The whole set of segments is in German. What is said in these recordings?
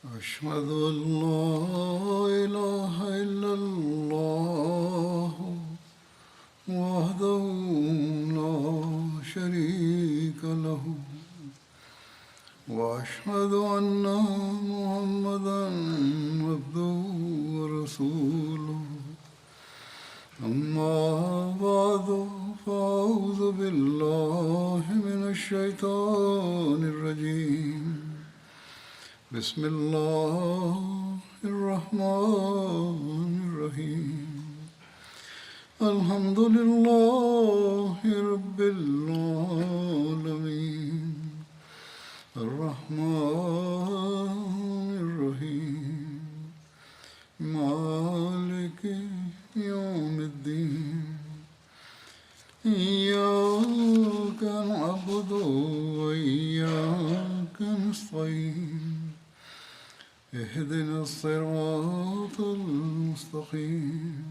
أشهد أن لا إله إلا الله وحده لا شريك له وأشهد أن محمدا عبده ورسوله أما بعد فأعوذ بالله من الشيطان الرجيم بسم الله الرحمن الرحيم الحمد لله رب العالمين الرحمن الرحيم مالك يوم الدين إياك نعبد وإياك نستعين اهدنا الصراط المستقيم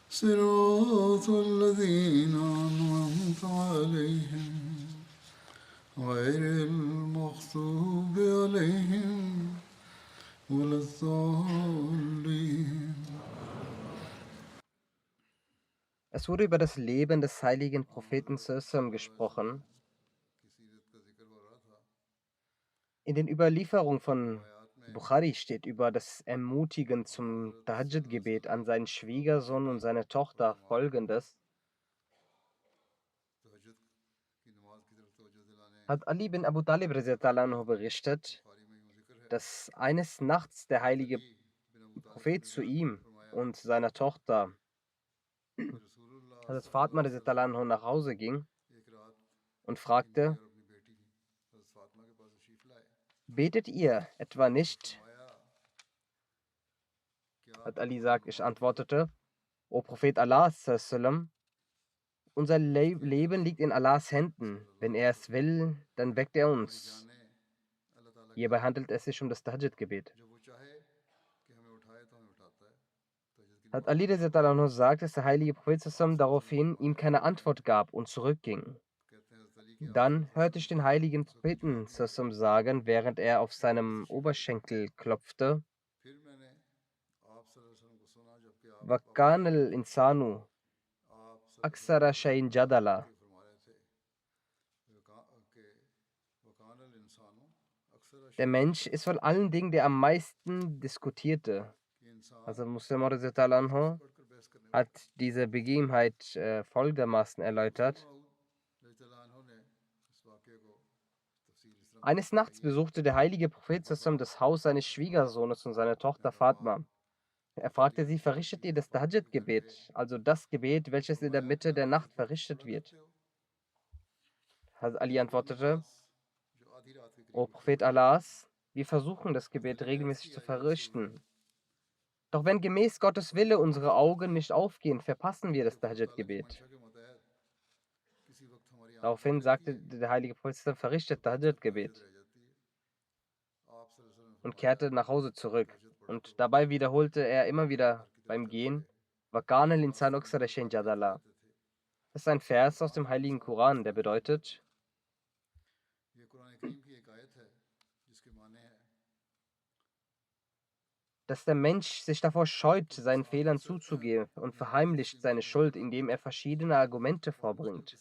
صراط الذين أنعمت عليهم غير المغضوب عليهم ولا الضالين. Es wurde über das Leben des heiligen Propheten Sallallahu gesprochen. In den Überlieferungen von Bukhari steht über das Ermutigen zum Tahajjud-Gebet an seinen Schwiegersohn und seine Tochter folgendes: Hat Ali bin Abu Talib radhiyallahu anhu berichtet, dass eines Nachts der heilige Prophet zu ihm und seiner Tochter, Hazrat Fatima radhiyallahu anhu, nach Hause ging und fragte: Betet ihr etwa nicht? Hat Ali sagt, ich antwortete: O Prophet Allah, sallam, unser Leben liegt in Allahs Händen. Wenn er es will, dann weckt er uns. Hierbei handelt es sich um das Tahajjud-Gebet. Hat Ali radhiyallahu anhu sagt, dass der heilige Prophet sallam daraufhin ihm keine Antwort gab und zurückging. Dann hörte ich den heiligen Propheten sallam sagen, während er auf seinem Oberschenkel klopfte: وَكَانَ الْإِنسَانُ أَكْثَرَ شَيْءٍ جَدَلًا. Der Mensch ist von allen Dingen der am meisten diskutierte. Also Muslim anhu hat diese Begebenheit folgendermaßen erläutert. Eines Nachts besuchte der heilige Prophet sallam das Haus seines Schwiegersohnes und seiner Tochter Fatma. Er fragte sie: Verrichtet ihr das Tahajjud-Gebet, also das Gebet, welches in der Mitte der Nacht verrichtet wird? Hazrat Ali antwortete: O Prophet Allahs, wir versuchen das Gebet regelmäßig zu verrichten. Doch wenn gemäß Gottes Wille unsere Augen nicht aufgehen, verpassen wir das Tahajjud-Gebet. Daraufhin sagte der heilige Prophet: Verrichtet Tahajjud-Gebet, und kehrte nach Hause zurück. Und dabei wiederholte er immer wieder beim Gehen: وَكَانَ الْإِنسَانُ أَكْثَرَ شَيْءٍ جَدَلًا. Das ist ein Vers aus dem heiligen Koran, der bedeutet: dass der Mensch sich davor scheut, seinen Fehlern zuzugeben, und verheimlicht seine Schuld, indem er verschiedene Argumente vorbringt.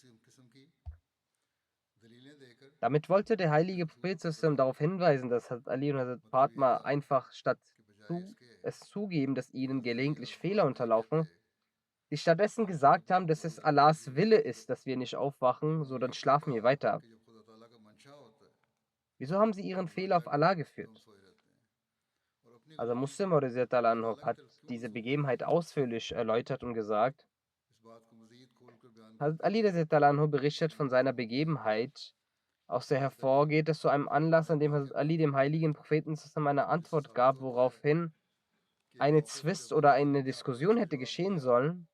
Damit wollte der heilige Prophet darauf hinweisen, dass Hazrat Ali und Hazrat Fatma einfach statt es zugeben, dass ihnen gelegentlich Fehler unterlaufen, die stattdessen gesagt haben, dass es Allahs Wille ist, dass wir nicht aufwachen, so dann schlafen wir weiter. Wieso haben sie ihren Fehler auf Allah geführt? Also Muslim hat diese Begebenheit ausführlich erläutert und gesagt: Hazrat Ali berichtet von seiner Begebenheit, aus der hervorgeht, dass zu einem Anlass, an dem Hazrat Ali dem heiligen Propheten eine Antwort gab, woraufhin eine Zwist oder eine Diskussion hätte geschehen sollen,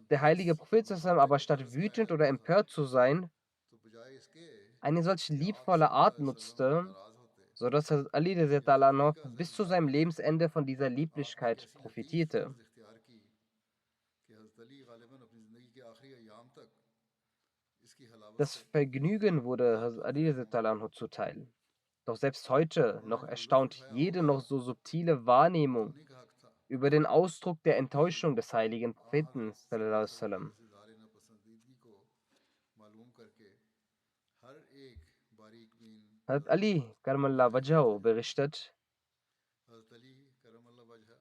der heilige Prophet aber statt wütend oder empört zu sein, eine solch liebvolle Art nutzte, sodass Hazrat Ali bis zu seinem Lebensende von dieser Lieblichkeit profitierte. Das Vergnügen wurde Hazrat Ali zuteil. Doch selbst heute noch erstaunt jede noch so subtile Wahrnehmung अपनी का हक था über den Ausdruck der लेकिन Enttäuschung des heiligen Propheten हज़रत sallallahu alaihi सल्लल्लाहु अलैहि wasallam. वसल्लम की नापसंदीदगी को मालूम करके हर एक बारीक बीन Hazrat हज़रत Ali Karmallah Wajhahu berichtet, हज़रत अली करमल्ला वजह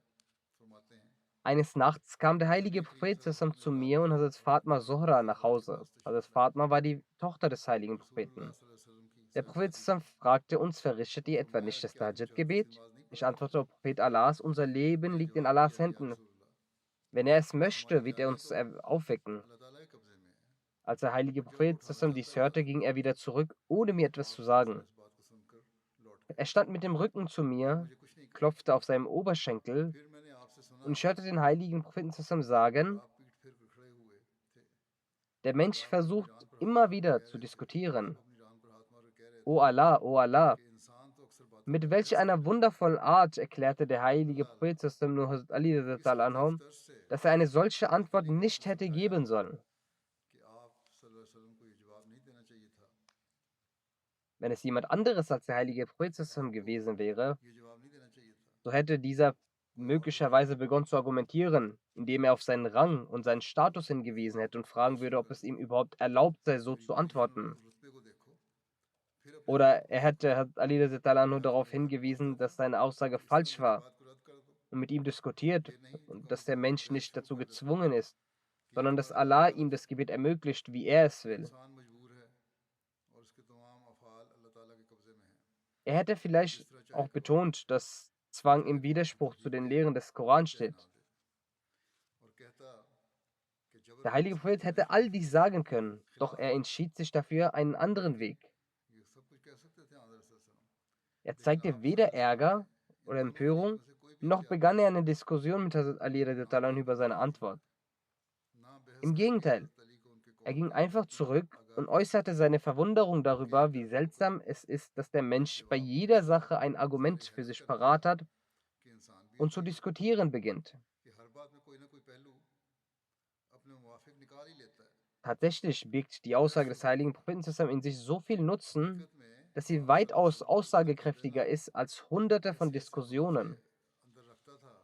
फरमाते हैं eines Nachts kam der नबी heilige करीम Prophet sallallahu alaihi wasallam सल्लल्लाहु zu mir und Hazrat Fatma Zohra nach Hause. रास्त Hazrat तशरीफ़ लाए Fatma war die Tochter des heiligen रसूलुल्लाह Propheten. सल्लल्लाहु अलैहि वसल्लम की Der Prophet साहबजादी sallallahu alaihi wasallam fragte uns, verrichtet ihr etwa फरमाया nicht das क्या तुम Tahajjud-Gebet? नमाज नहीं Ich पढ़ते antwortete, O Prophet Allahs, unser Leben उन्होंने liegt in जवाब Allahs दिया या Händen. रसूलुल्लाह Wenn er es हमारी möchte, wird er जानें uns तो aufwecken. अल्लाह ताला के कब्जे में है Als der heilige और जब वो Prophet उठाना sallallahu alaihi wasallam चाहता dies है hörte, ging er wieder zurück, ohne mir etwas आप zu सल्लल्लाहु अलैहि वसल्लम sagen. इस बात को सुनकर लौट गए Er stand mit dem Rücken zu और mir, मुझे कुछ नहीं कहा klopfte auf seinem Oberschenkel फिर मैंने आपसे सुना und ich hörte den heiligen Propheten sallallahu alaihi wasallam जब sagen, आप पीठ फिर कर खड़े हुए थे der और Mensch आप अपनी versucht जान पर हाथ immer मारकर wieder कह zu रहे थे आप diskutieren. अपनी जान पर हाथ मारकर कह रहे थे O Allah, O Allah. कि इंसान तो अक्सर बातों Mit पर welch बहस einer करता है wundervollen Art erklärte der heilige अल्लाह Prophet अल्लाह sallallahu nur Hazrat Ali इस radhiyallahu लतीफ़ anhum, तर्ज से dass er eine solche हज़रत Antwort अली को nicht हमने hätte समझाया geben sollen. कि आप सल्लल्लाहु अलैहि वसल्लम को ये जवाब नहीं देना चाहिए था Wenn es jemand anderes als der heilige Prophet कि sallallahu आपको gewesen wäre, ये जवाब नहीं देना चाहिए था so hätte dieser कोई और हो möglicherweise सकता था begonnen zu argumentieren, indem er auf seinen Rang und seinen Status hingewiesen hätte und fragen शुरू würde, ob कर es ihm दिया überhaupt erlaubt sei, so तो zu यही antworten. हनूर रुतबे को देखो फिर अपने जवाब Oder को er देखो hätte Hazrat Ali radhiyallahu anhu मैं तो darauf तुम्हें हक hingewiesen, पहुंचाता dass हूँ seine Aussage इस तरह falsch मेरी war बात को रद्द कर दो und mit ihm diskutiert ये नहीं तो und कम dass अज़ der कम Mensch बहस nicht शुरू dazu कर देता gezwungen ist, कि ये sondern dass तुम्हारा तरीका Allah ihm गलत das है Gebet ermöglicht, wie er es will. इंसान मजबूर है और उसके तमाम अफ़ाल अल्लाह ताला के कब्ज़े में हैं Er hätte वो जिस vielleicht तरह चाहे auch करवा दे betont, dass Zwang चाहे im तुम्हारी Widerspruch zu तरजीह den दे Lehren des Koran चाहे ना steht. दे और कहता कि जबर Der का heilige मसला Prophet कहने hätte से all dies sagen können, doch खिलाफ er entschied sich dafür einen anderen बेहतर है Weg. ये सब कुछ कह सकते थे हज़रत सल्लल्लाहु अलैहि वसल्लम Er लेकिन zeigte आप सल्लल्लाहु weder अलैहि वसल्लम ने Ärger इन oder दोनों Empörung, तरीकों से कोई भी noch इख्तियार नहीं begann er किया eine Diskussion mit Hazrat Ali ना radhiyallahu anhu कोई über seine मुखालफत की Antwort. ना बहस Im करके Gegenteil, हज़रत अली को उनके er कौल ging के einfach हक़ में zurück आगाह und किया äußerte seine Verwunderung बल्कि darüber, wie इनकार को seltsam es ist, dass der इस Mensch bei जवाब को jeder पसंद Sache ein इस तरह Argument für हैरत sich कर दिया parat hat कि इंसान भी und ऐसा zu ही है diskutieren beginnt. कि हर बात में कोई ना कोई पहलू अपने मुवाफिक निकाल ही लेता है Tatsächlich birgt die Aussage des दरअसल heiligen Propheten zusammen in sich so viel Nutzen, हकीकत में dass sie आप सल्लल्लाहु अलैहि weitaus वसल्लम को इज्जत कर देना aussagekräftiger ist als hunderte von ऐसे ऐसे मुनाफे Diskussionen. अंदर रखता था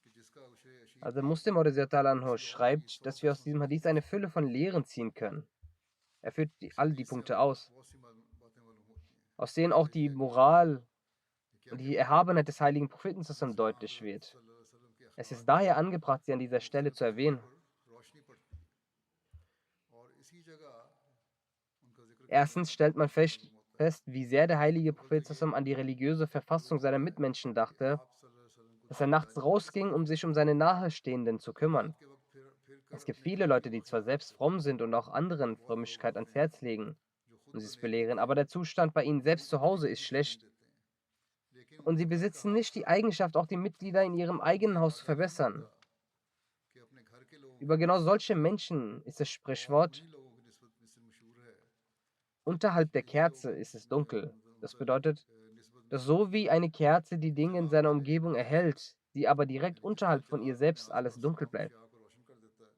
कि जिसका उसे अशीर Also भी Muslim Anhu किसी और की schreibt, 100 dass wir aus बातों से diesem Hadith बेहतर eine समझ Fülle von सकता था Lehren ziehen können. Er führt इस all die हदीस से Punkte हमें aus, बहुत सी बातें मालूम होती हैं aus denen auch पहली die है कि Moral ये क्या und die कहता है Erhabenheit des heiligen Propheten zusammen जिससे deutlich हज़रत wird. सल्लल्लाहु अलैहि वसल्लम के Es ist Akhlaq daher angebracht, sie an dieser और Stelle मुख्तलिफ zu पहलुओं erwähnen. पर रोशनी पड़ती है और इसी जगह उनका जिक्र करना Erstens stellt man मालूम होता है fest, wie sehr der heilige अव्वल तो Prophet ये zusammen an die religiöse Verfassung मालूम seiner होता है Mitmenschen कि dachte, आप सल्लल्लाहु अलैहि वसल्लम को dass er nachts जिम्मेदारी किस rausging, तरह um दी sich um seine Nahestehenden zu kümmern. रात के वक्त फिर कर Es gibt अपने viele घर की Leute, die बहुत zwar खिदमत selbst करते fromm हैं sind und auch और anderen बहुत लोग Frömmigkeit ans होते हैं Herz legen जो खुद und तो sie es नेक belehren, होते हैं aber der Zustand bei ihnen वो selbst zu अपनी Hause भी ist नहीं तालीम schlecht देते हैं लेकिन und sie उनका घर का besitzen nicht हादसा die Eigenschaft, auch die Mitglieder in ihrem उन्हें eigenen Haus zu आगाह नहीं करता verbessern. कि अपने घर के लोगों Über की genau नसीहत solche करें Menschen ist das और Sprichwort, उन्हीं लोगों की निस्बत में से मशहूर है unterhalb der यही लोग Kerze ist es dunkel. Das bedeutet, निस्बत में dass से so मशहूर wie है eine Kerze die Dinge in चिराग seiner के Umgebung बजाय erhält, sie aber direkt यानी जिस तरह unterhalb von ihr चिराग अपने selbst alles आसपास dunkel तमाम bleibt. अशिया को रोशन कर देता है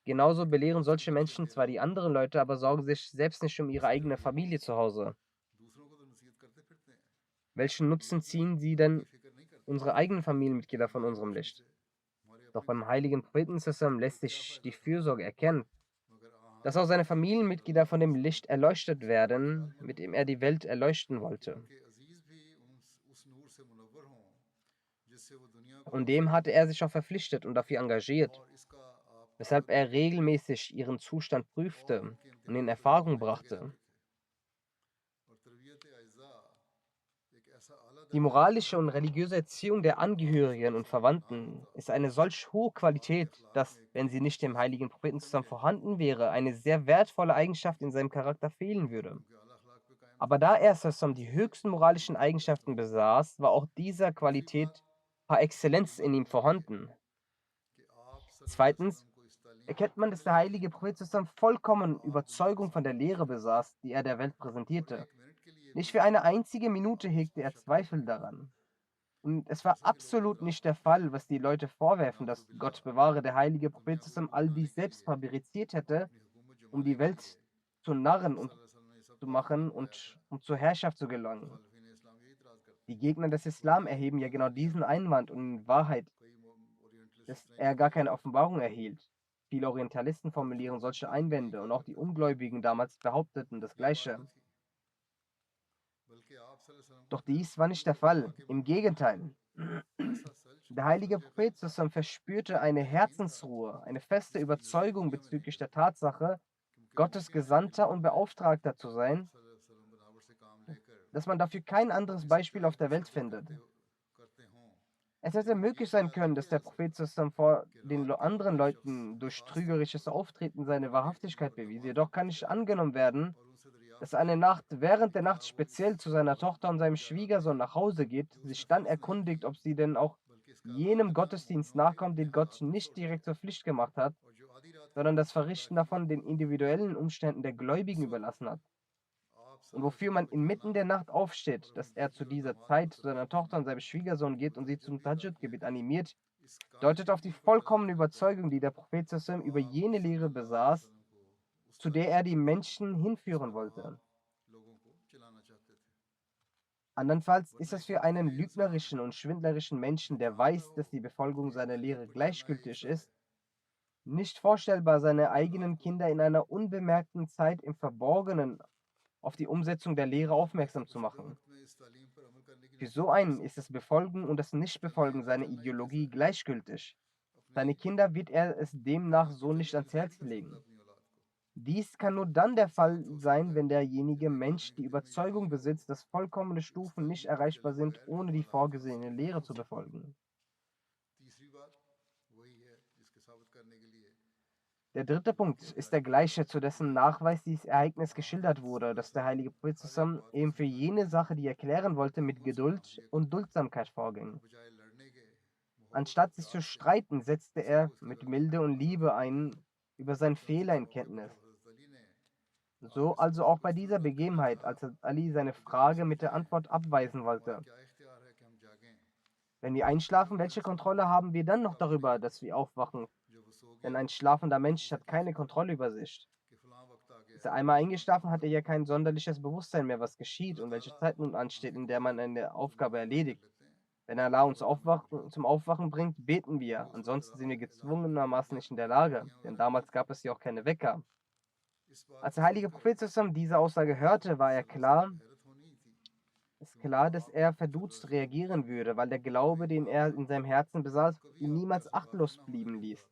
Genauso लेकिन belehren रोशन solche करके Menschen zwar अकेला die होता है anderen Leute, aber sorgen sich selbst nicht um ihre इसी तरह eigene ये लोग Familie zu Hause. दूसरों को तो नसीहत करते फिरते हैं Welchen मगर Nutzen अपनी ziehen sie खुद की denn फिक्र नहीं करते unsere eigenen कि Familienmitglieder von हमारी unserem रोशनी Licht? से हमारे Doch अपने beim बच्चों heiligen Propheten zusammen को lässt क्या sich die फ़ायदा था Fürsorge erkennen, मगर dass auch seine हज़रत Familienmitglieder सल्लल्लाहु von अलैहि dem वसल्लम Licht को erleuchtet इस बात का ख्याल werden, mit मालूम dem था er die Welt erleuchten कि wollte. उनके अजीज़ भी उस नूर से मुनव्वर हों जिससे वो दुनिया को Und रोशन dem hatte करते er हैं sich auch verpflichtet und dafür engagiert, और इसका आप weshalb ताल्लुक er देखिए regelmäßig ihren Zustand और prüfte उनकी und in इंतकाल के वक्त Erfahrung में लगे brachte. रहते थे और तरबियत अज़ा एक ऐसा आला Die दर्जा का moralische अमल und है religiöse Erziehung der जो आप Angehörigen und सल्लल्लाहु अलैहि वसल्लम में ना Verwandten होता ist eine solch hohe तो आपके Qualität, अखलाक dass, में wenn sie कहीं इस nicht dem चीज़ की heiligen Propheten कमी zusammen रह जाती vorhanden wäre, eine sehr wertvolle Eigenschaft in लेकिन seinem Charakter fehlen würde. क्योंकि आला अखलाक पे कायम Aber थे da er zusammen die इसलिए höchsten उनकी moralischen मोहब्बत बेहतर Eigenschaften हो गई besaß, war auch dieser दूसरी बात Qualität par जो excellence in ihm मालूम होती है vorhanden. कि आप सल्लल्लाहु अलैहि Zweitens वसल्लम को इस तालीम के erkennt man, dass काबिल der नहीं थे heilige Prophet zusammen vollkommen जो आप दुनिया के Überzeugung von der सामने पेश Lehre करते besaß, die er der Welt और präsentierte. एक मिनट के लिए भी Nicht für eine einzige Minute आप उस hegte पर er शक नहीं Zweifel करेंगे daran. Und es war जैसा कि लोग absolut इतराफ़ nicht der करते हैं Fall, was die Leute vorwerfen, dass नाउज़ुबिल्लाह Gott bewahre, der heilige Prophet दुनिया को zusammen all बनाने dies के selbst लिए fabriziert hätte, अपनी हुकूमत um जमाने die के लिए Welt zu Narren आप und सल्लल्लाहु अलैहि वसल्लम ने ये सब zu काम machen फरमाया था und um zur Herrschaft zu gelangen. मुखालफिन Die Gegner des Islam erheben ja genau diesen Einwand und in Wahrheit, dass er gar keine Offenbarung erhielt. Viele Orientalisten formulieren solche Einwände und auch die Ungläubigen damals behaupteten das Gleiche. Doch dies war nicht der Fall. Im Gegenteil. Der heilige Prophet zusammen verspürte eine Herzensruhe, eine feste Überzeugung bezüglich der Tatsache, Gottes Gesandter und Beauftragter zu sein, dass man dafür kein anderes Beispiel auf der Welt findet. Es hätte möglich sein können, dass der Prophet zusammen vor den anderen Leuten durch trügerisches Auftreten seine Wahrhaftigkeit bewies. Jedoch kann nicht angenommen werden, dass eine Nacht während der Nacht speziell zu seiner Tochter und seinem Schwiegersohn nach Hause geht, sich dann erkundigt, ob sie denn auch jenem Gottesdienst nachkommt, den Gott nicht direkt zur Pflicht gemacht hat, sondern das Verrichten davon den individuellen Umständen der Gläubigen überlassen hat. Und wofür man inmitten der Nacht aufsteht, dass er zu dieser Zeit zu seiner Tochter und seinem Schwiegersohn geht und sie zum Tahajjud-Gebet animiert, deutet auf die vollkommene Überzeugung, die der Prophet Sallallahu Alaihi Wasallam über jene Lehre besaß, zu der er die Menschen hinführen wollte. Andernfalls ist es für einen lügnerischen und schwindlerischen Menschen, der weiß, dass die Befolgung seiner Lehre gleichgültig ist, nicht vorstellbar, seine eigenen Kinder in einer unbemerkten Zeit im Verborgenen auf die Umsetzung der Lehre aufmerksam zu machen. Für so einen ist das Befolgen und das Nichtbefolgen seiner Ideologie gleichgültig. Seine Kinder wird er es demnach so nicht ans Herz legen. Dies kann nur dann der Fall sein, wenn derjenige Mensch die Überzeugung besitzt, dass vollkommene Stufen nicht erreichbar sind, ohne die vorgesehene Lehre zu befolgen. Der dritte Punkt ist der gleiche, zu dessen Nachweis dieses Ereignis geschildert wurde, dass der heilige Prophet zusammen eben für jene Sache, die er klären wollte, mit Geduld und Duldsamkeit vorging. Anstatt sich zu streiten, setzte er mit Milde und Liebe einen über seinen Fehler in Kenntnis. So also auch bei dieser Begebenheit, als Ali seine Frage mit der Antwort abweisen wollte. Wenn wir einschlafen, welche Kontrolle haben wir dann noch darüber, dass wir aufwachen? Denn ein schlafender Mensch hat keine Kontrolle über sich. Ist er einmal eingeschlafen, hat er ja kein sonderliches Bewusstsein mehr, was geschieht und welche Zeit nun ansteht, in der man eine Aufgabe erledigt. Wenn Allah uns zum Aufwachen bringt, beten wir. Ansonsten sind wir gezwungenermaßen nicht in der Lage, denn damals gab es ja auch keine Wecker. Als der heilige Prophet zusammen diese Aussage hörte, war ist klar, dass er verdutzt reagieren würde, weil der Glaube, den er in seinem Herzen besaß, ihn niemals achtlos blieben ließ,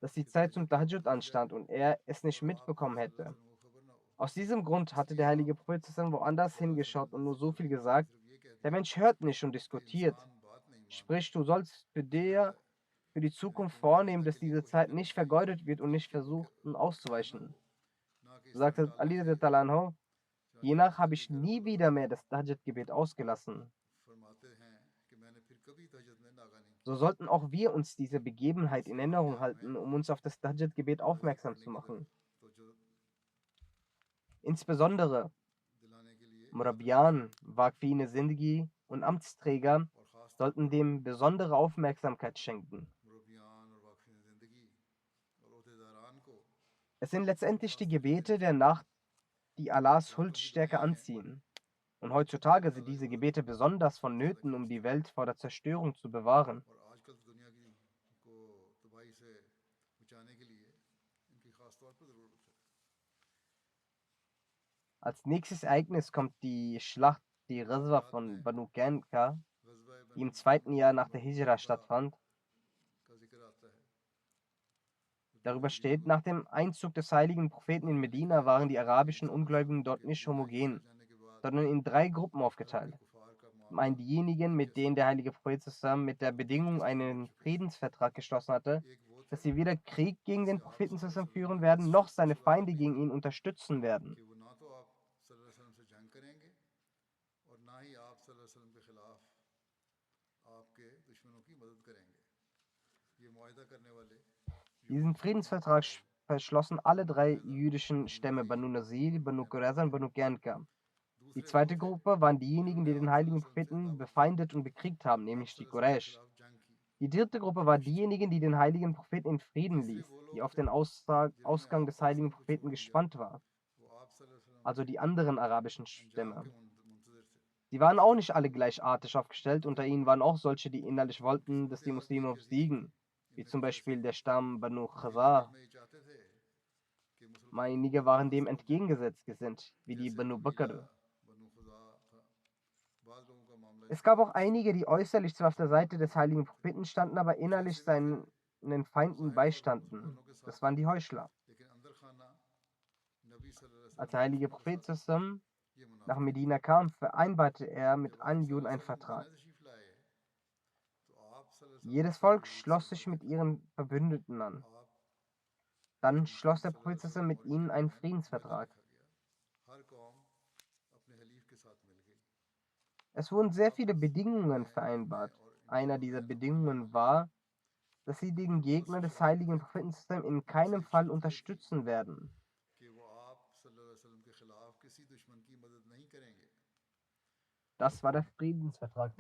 dass die Zeit zum Tahajjud anstand und er es nicht mitbekommen hätte. Aus diesem Grund hatte der heilige Prophet zusammen woanders hingeschaut und nur so viel gesagt: Der Mensch hört nicht und diskutiert. Sprich, du sollst für die Zukunft vornehmen, dass diese Zeit nicht vergeudet wird und nicht versuchen auszuweichen. So sagte Ali radhiyallahu anhu, hiernach habe ich nie wieder mehr das Tahajjud-Gebet ausgelassen. So sollten auch wir uns diese Begebenheit in Erinnerung halten, um uns auf das Tahajjud-Gebet aufmerksam zu machen. Insbesondere Murabian, Waqfine Zindagi und Amtsträger sollten dem besondere Aufmerksamkeit schenken. Es sind letztendlich die Gebete der Nacht, die Allahs Huldstärke anziehen. Und heutzutage sind diese Gebete besonders vonnöten, um die Welt vor der Zerstörung zu bewahren. Als nächstes Ereignis kommt die Schlacht, die Ghazwa von Banu Qanuqa, die im zweiten Jahr nach der Hijra stattfand. Darüber steht, nach dem Einzug des heiligen Propheten in Medina waren die arabischen Ungläubigen dort nicht homogen, sondern in 3 Gruppen aufgeteilt. Zum einen diejenigen, mit denen der heilige Prophet zusammen mit der Bedingung einen Friedensvertrag geschlossen hatte, dass sie weder Krieg gegen den Propheten zusammen führen werden, noch seine Feinde gegen ihn unterstützen werden. Diesen Friedensvertrag verschlossen alle 3 jüdischen Stämme Banu Nazir, Banu Qurayza und Banu Qanuqa. Die zweite Gruppe waren diejenigen, die den heiligen Propheten befeindet und bekriegt haben, nämlich die Quraysh. Die dritte Gruppe war diejenigen, die den heiligen Propheten in Frieden ließ, die auf den Ausgang des heiligen Propheten gespannt war, also die anderen arabischen Stämme. Die waren auch nicht alle gleichartig aufgestellt. Unter ihnen waren auch solche, die innerlich wollten, dass die Muslime obsiegen, wie zum Beispiel der Stamm Banu Khazar. Einige waren dem entgegengesetzt gesinnt, wie die Banu Bakr. Es gab auch einige, die äußerlich zwar auf der Seite des heiligen Propheten standen, aber innerlich seinen Feinden beistanden. Das waren die Heuchler. Als der heilige Prophet zusammen nach Medina kam, vereinbarte er mit allen Juden einen Vertrag. Jedes Volk schloss sich mit ihren Verbündeten an. Dann schloss der Prophet zusammen mit ihnen einen Friedensvertrag. Es wurden sehr viele Bedingungen vereinbart. Einer dieser Bedingungen war, dass sie den Gegner des heiligen Propheten in keinem Fall unterstützen werden. Das war der Friedensvertrag.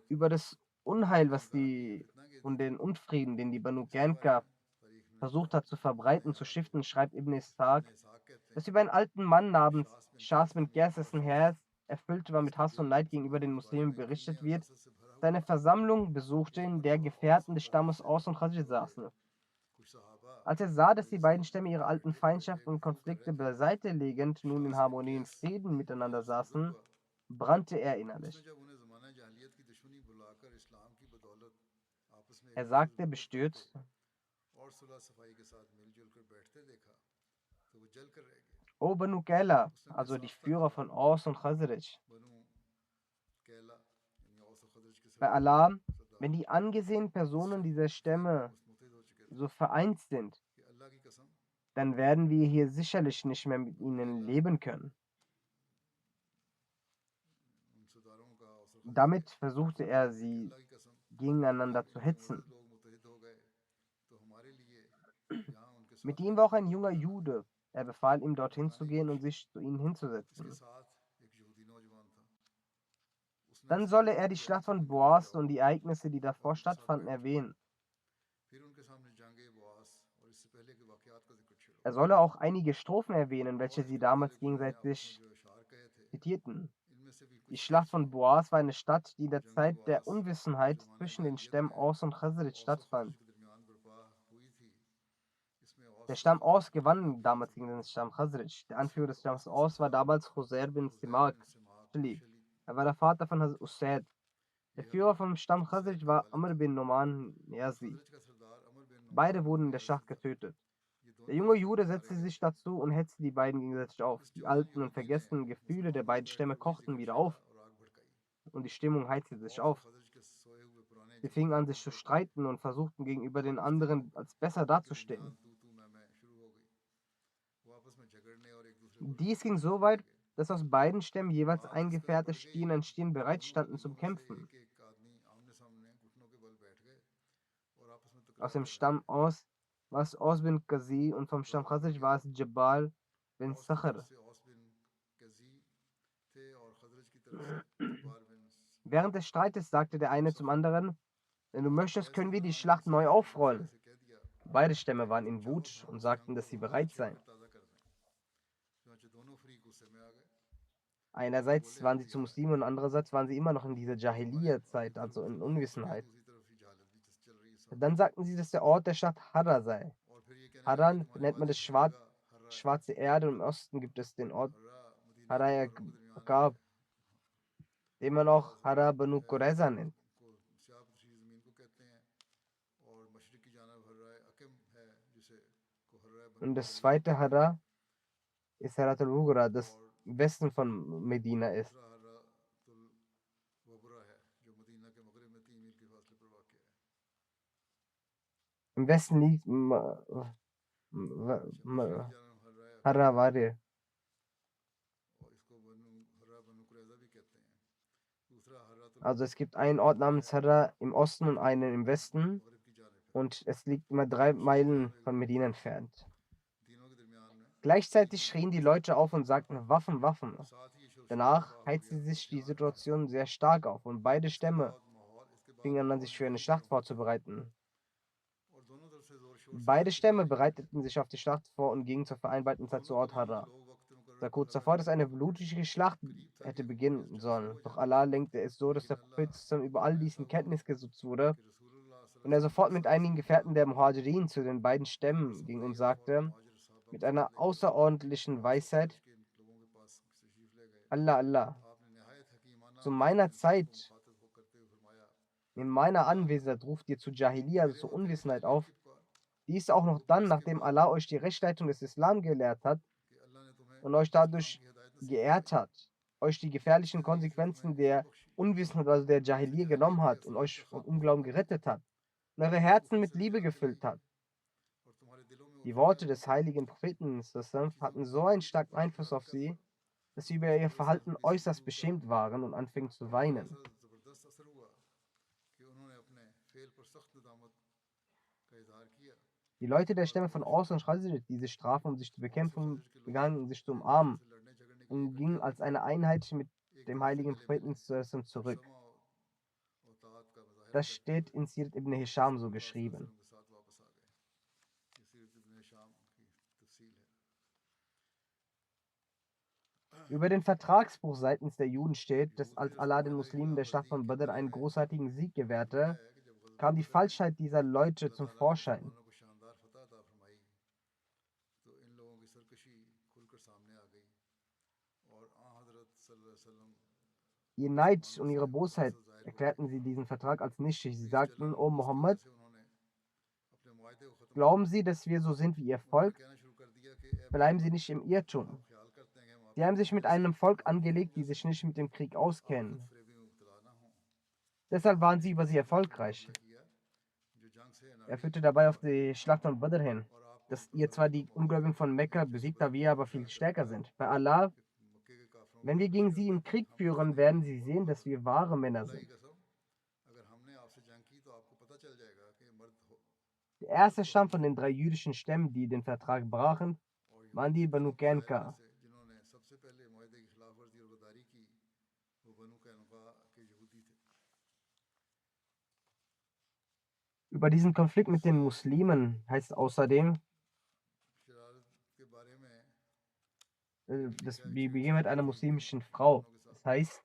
Über das Unheil, und den Unfrieden, den die Banu Ghanqa versucht hat zu verbreiten, zu stiften, schreibt Ibn Ishaq, dass über einen alten Mann namens Shas bin Qais, dessen Herz erfüllt war mit Hass und Neid gegenüber den Muslimen, berichtet wird, seine Versammlung besuchte, in der Gefährten des Stammes Aus und Khadij saßen. Als er sah, dass die beiden Stämme ihre alten Feindschaften und Konflikte beiseite legend nun in Harmonie und Frieden miteinander saßen, brannte er innerlich. Er sagte bestürzt: O Banu Qayla, also die Führer von Aus und Khazraj, bei Allah, wenn die angesehenen Personen dieser Stämme so vereint sind, dann werden wir hier sicherlich nicht mehr mit ihnen leben können. Damit versuchte er, sie gegeneinander zu hetzen. Mit ihm war auch ein junger Jude. Er befahl ihm, dorthin zu gehen und sich zu ihnen hinzusetzen. Dann solle er die Schlacht von Boas und die Ereignisse, die davor stattfanden, erwähnen. Er solle auch einige Strophen erwähnen, welche sie damals gegenseitig zitierten. Die Schlacht von Boas war eine Stadt, die in der Zeit der Unwissenheit zwischen den Stämmen Aus und Chasrid stattfand. Der Stamm Aus gewann damals gegen den Stamm Chasrid. Der Anführer des Stamms Aus war damals Khuzair bin Simak. Er war der Vater von Hazrat Usaid. Der Führer vom Stamm Chasrid war Amr bin Numan Niazi. Beide wurden in der Schlacht getötet. Der junge Jude setzte sich dazu und hetzte die beiden gegenseitig auf. Die alten und vergessenen Gefühle der beiden Stämme kochten wieder auf und die Stimmung heizte sich auf. Sie fingen an, sich zu streiten und versuchten gegenüber den anderen als besser dazustehen. Dies ging so weit, dass aus beiden Stämmen jeweils ein Gefährte Stirn an Stirn bereit standen zum Kämpfen. Aus dem Stamm Aus war es Aus bin Qazi und vom Stamm Khazraj war es Jabal bin Sakhr. Während des Streites sagte der eine zum anderen: Wenn du möchtest, können wir die Schlacht neu aufrollen. Beide Stämme waren in Wut und sagten, dass sie bereit seien. Einerseits waren sie zu Muslimen und andererseits waren sie immer noch in dieser Jahiliya-Zeit, also in Unwissenheit. Dann sagten sie, dass der Ort der Stadt Harra sei. Harra nennt man das schwarze Erde und im Osten gibt es den Ort Harra Aqab, den man auch Harra Banu Qurayza nennt. Und das zweite Harra ist Harat al-Wugra, das im Westen von Medina ist. Im Westen liegt Harra Wadi. Also es gibt einen Ort namens Harra im Osten und einen im Westen. Und es liegt immer 3 Meilen von Medina entfernt. Gleichzeitig schrien die Leute auf und sagten: Waffen, Waffen. Danach heizte sich die Situation sehr stark auf und beide Stämme fingen an, sich für eine Schlacht vorzubereiten. Beide Stämme bereiteten sich auf die Schlacht vor und gingen zur vereinbarten Zeit zu Ort Harra. da kurz davor, dass eine blutige Schlacht hätte beginnen sollen. Doch Allah lenkte es so, dass der Prophet über all dies in Kenntnis gesetzt wurde und er sofort mit einigen Gefährten der Muhajirin zu den beiden Stämmen ging und sagte, mit einer außerordentlichen Weisheit, Allah, Allah, zu meiner Zeit, in meiner Anwesenheit ruft ihr zu Jahiliya, also zur Unwissenheit auf. Dies auch noch dann, nachdem Allah euch die Rechtsleitung des Islam gelehrt hat und euch dadurch geehrt hat, euch die gefährlichen Konsequenzen der Unwissenheit, also der Jahiliya genommen hat und euch vom Unglauben gerettet hat und eure Herzen mit Liebe gefüllt hat. Die Worte des heiligen Propheten hatten so einen starken Einfluss auf sie, dass sie über ihr Verhalten äußerst beschämt waren und anfingen zu weinen. Die Leute der Stämme von Aus und Khazraj, diese Strafe, um sich zu bekämpfen, begannen sich zu umarmen und gingen als eine Einheit mit dem heiligen Propheten zurück. Das steht in Sirat ibn Hisham so geschrieben. Über den Vertragsbruch seitens der Juden steht, dass als Allah den Muslimen der Schlacht von Badr einen großartigen Sieg gewährte, kam die Falschheit dieser Leute zum Vorschein. Ihr Neid und ihre Bosheit erklärten sie diesen Vertrag als nichtig. Sie sagten, O Mohammed, glauben Sie, dass wir so sind wie Ihr Volk? Bleiben Sie nicht im Irrtum. Sie haben sich mit einem Volk angelegt, die sich nicht mit dem Krieg auskennen. Deshalb waren sie über sie erfolgreich. Er führte dabei auf die Schlacht von Badr hin, dass ihr zwar die Ungläubigen von Mekka besiegt habt, wir aber viel stärker sind. Bei Allah, wenn wir gegen sie in Krieg führen, werden sie sehen, dass wir wahre Männer sind. Der erste Stamm von den 3 jüdischen Stämmen, die den Vertrag brachen, waren die Banu Qanqa. Über diesen Konflikt mit den Muslimen heißt außerdem, wir beginnen mit einer muslimischen Frau. Das heißt,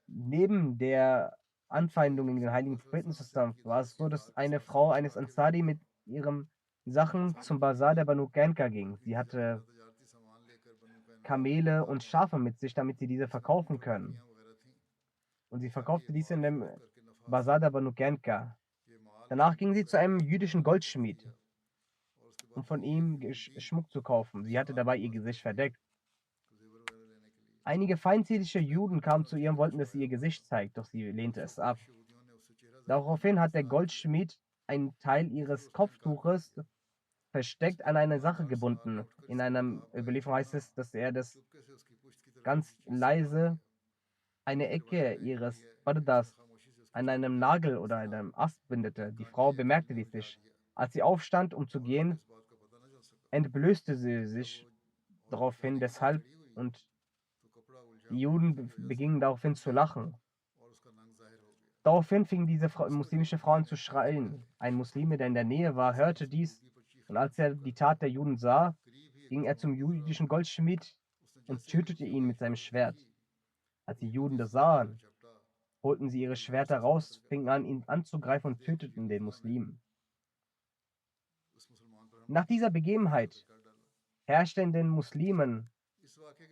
neben der Anfeindung gegen den heiligen Propheten war es so, dass eine Frau eines Ansari mit ihren Sachen zum Bazar der Banu Qanqa ging. Sie hatte Kamele und Schafe mit sich, damit sie diese verkaufen können. Und sie verkaufte dies in dem Bazar der Banu Qanqa. Danach ging sie zu einem jüdischen Goldschmied, um von ihm Schmuck zu kaufen. Sie hatte dabei ihr Gesicht verdeckt. Einige feindselige Juden kamen zu ihr und wollten, dass sie ihr Gesicht zeigt, doch sie lehnte es ab. Daraufhin hat der Goldschmied einen Teil ihres Kopftuches versteckt an eine Sache gebunden. In einer Überlieferung heißt es, dass er das ganz leise eine Ecke ihres Bardas an einem Nagel oder einem Ast bindete. Die Frau bemerkte dies nicht. Als sie aufstand, um zu gehen, entblößte sie sich daraufhin deshalb und die Juden begingen daraufhin zu lachen. Daraufhin fingen diese muslimische Frau an zu schreien. Ein Muslime, der in der Nähe war, hörte dies und als er die Tat der Juden sah, ging er zum jüdischen Goldschmied und tötete ihn mit seinem Schwert. Als die Juden das sahen, holten sie ihre Schwerter raus, fingen an, ihn anzugreifen und töteten den Muslimen. Nach dieser Begebenheit herrschte in den Muslimen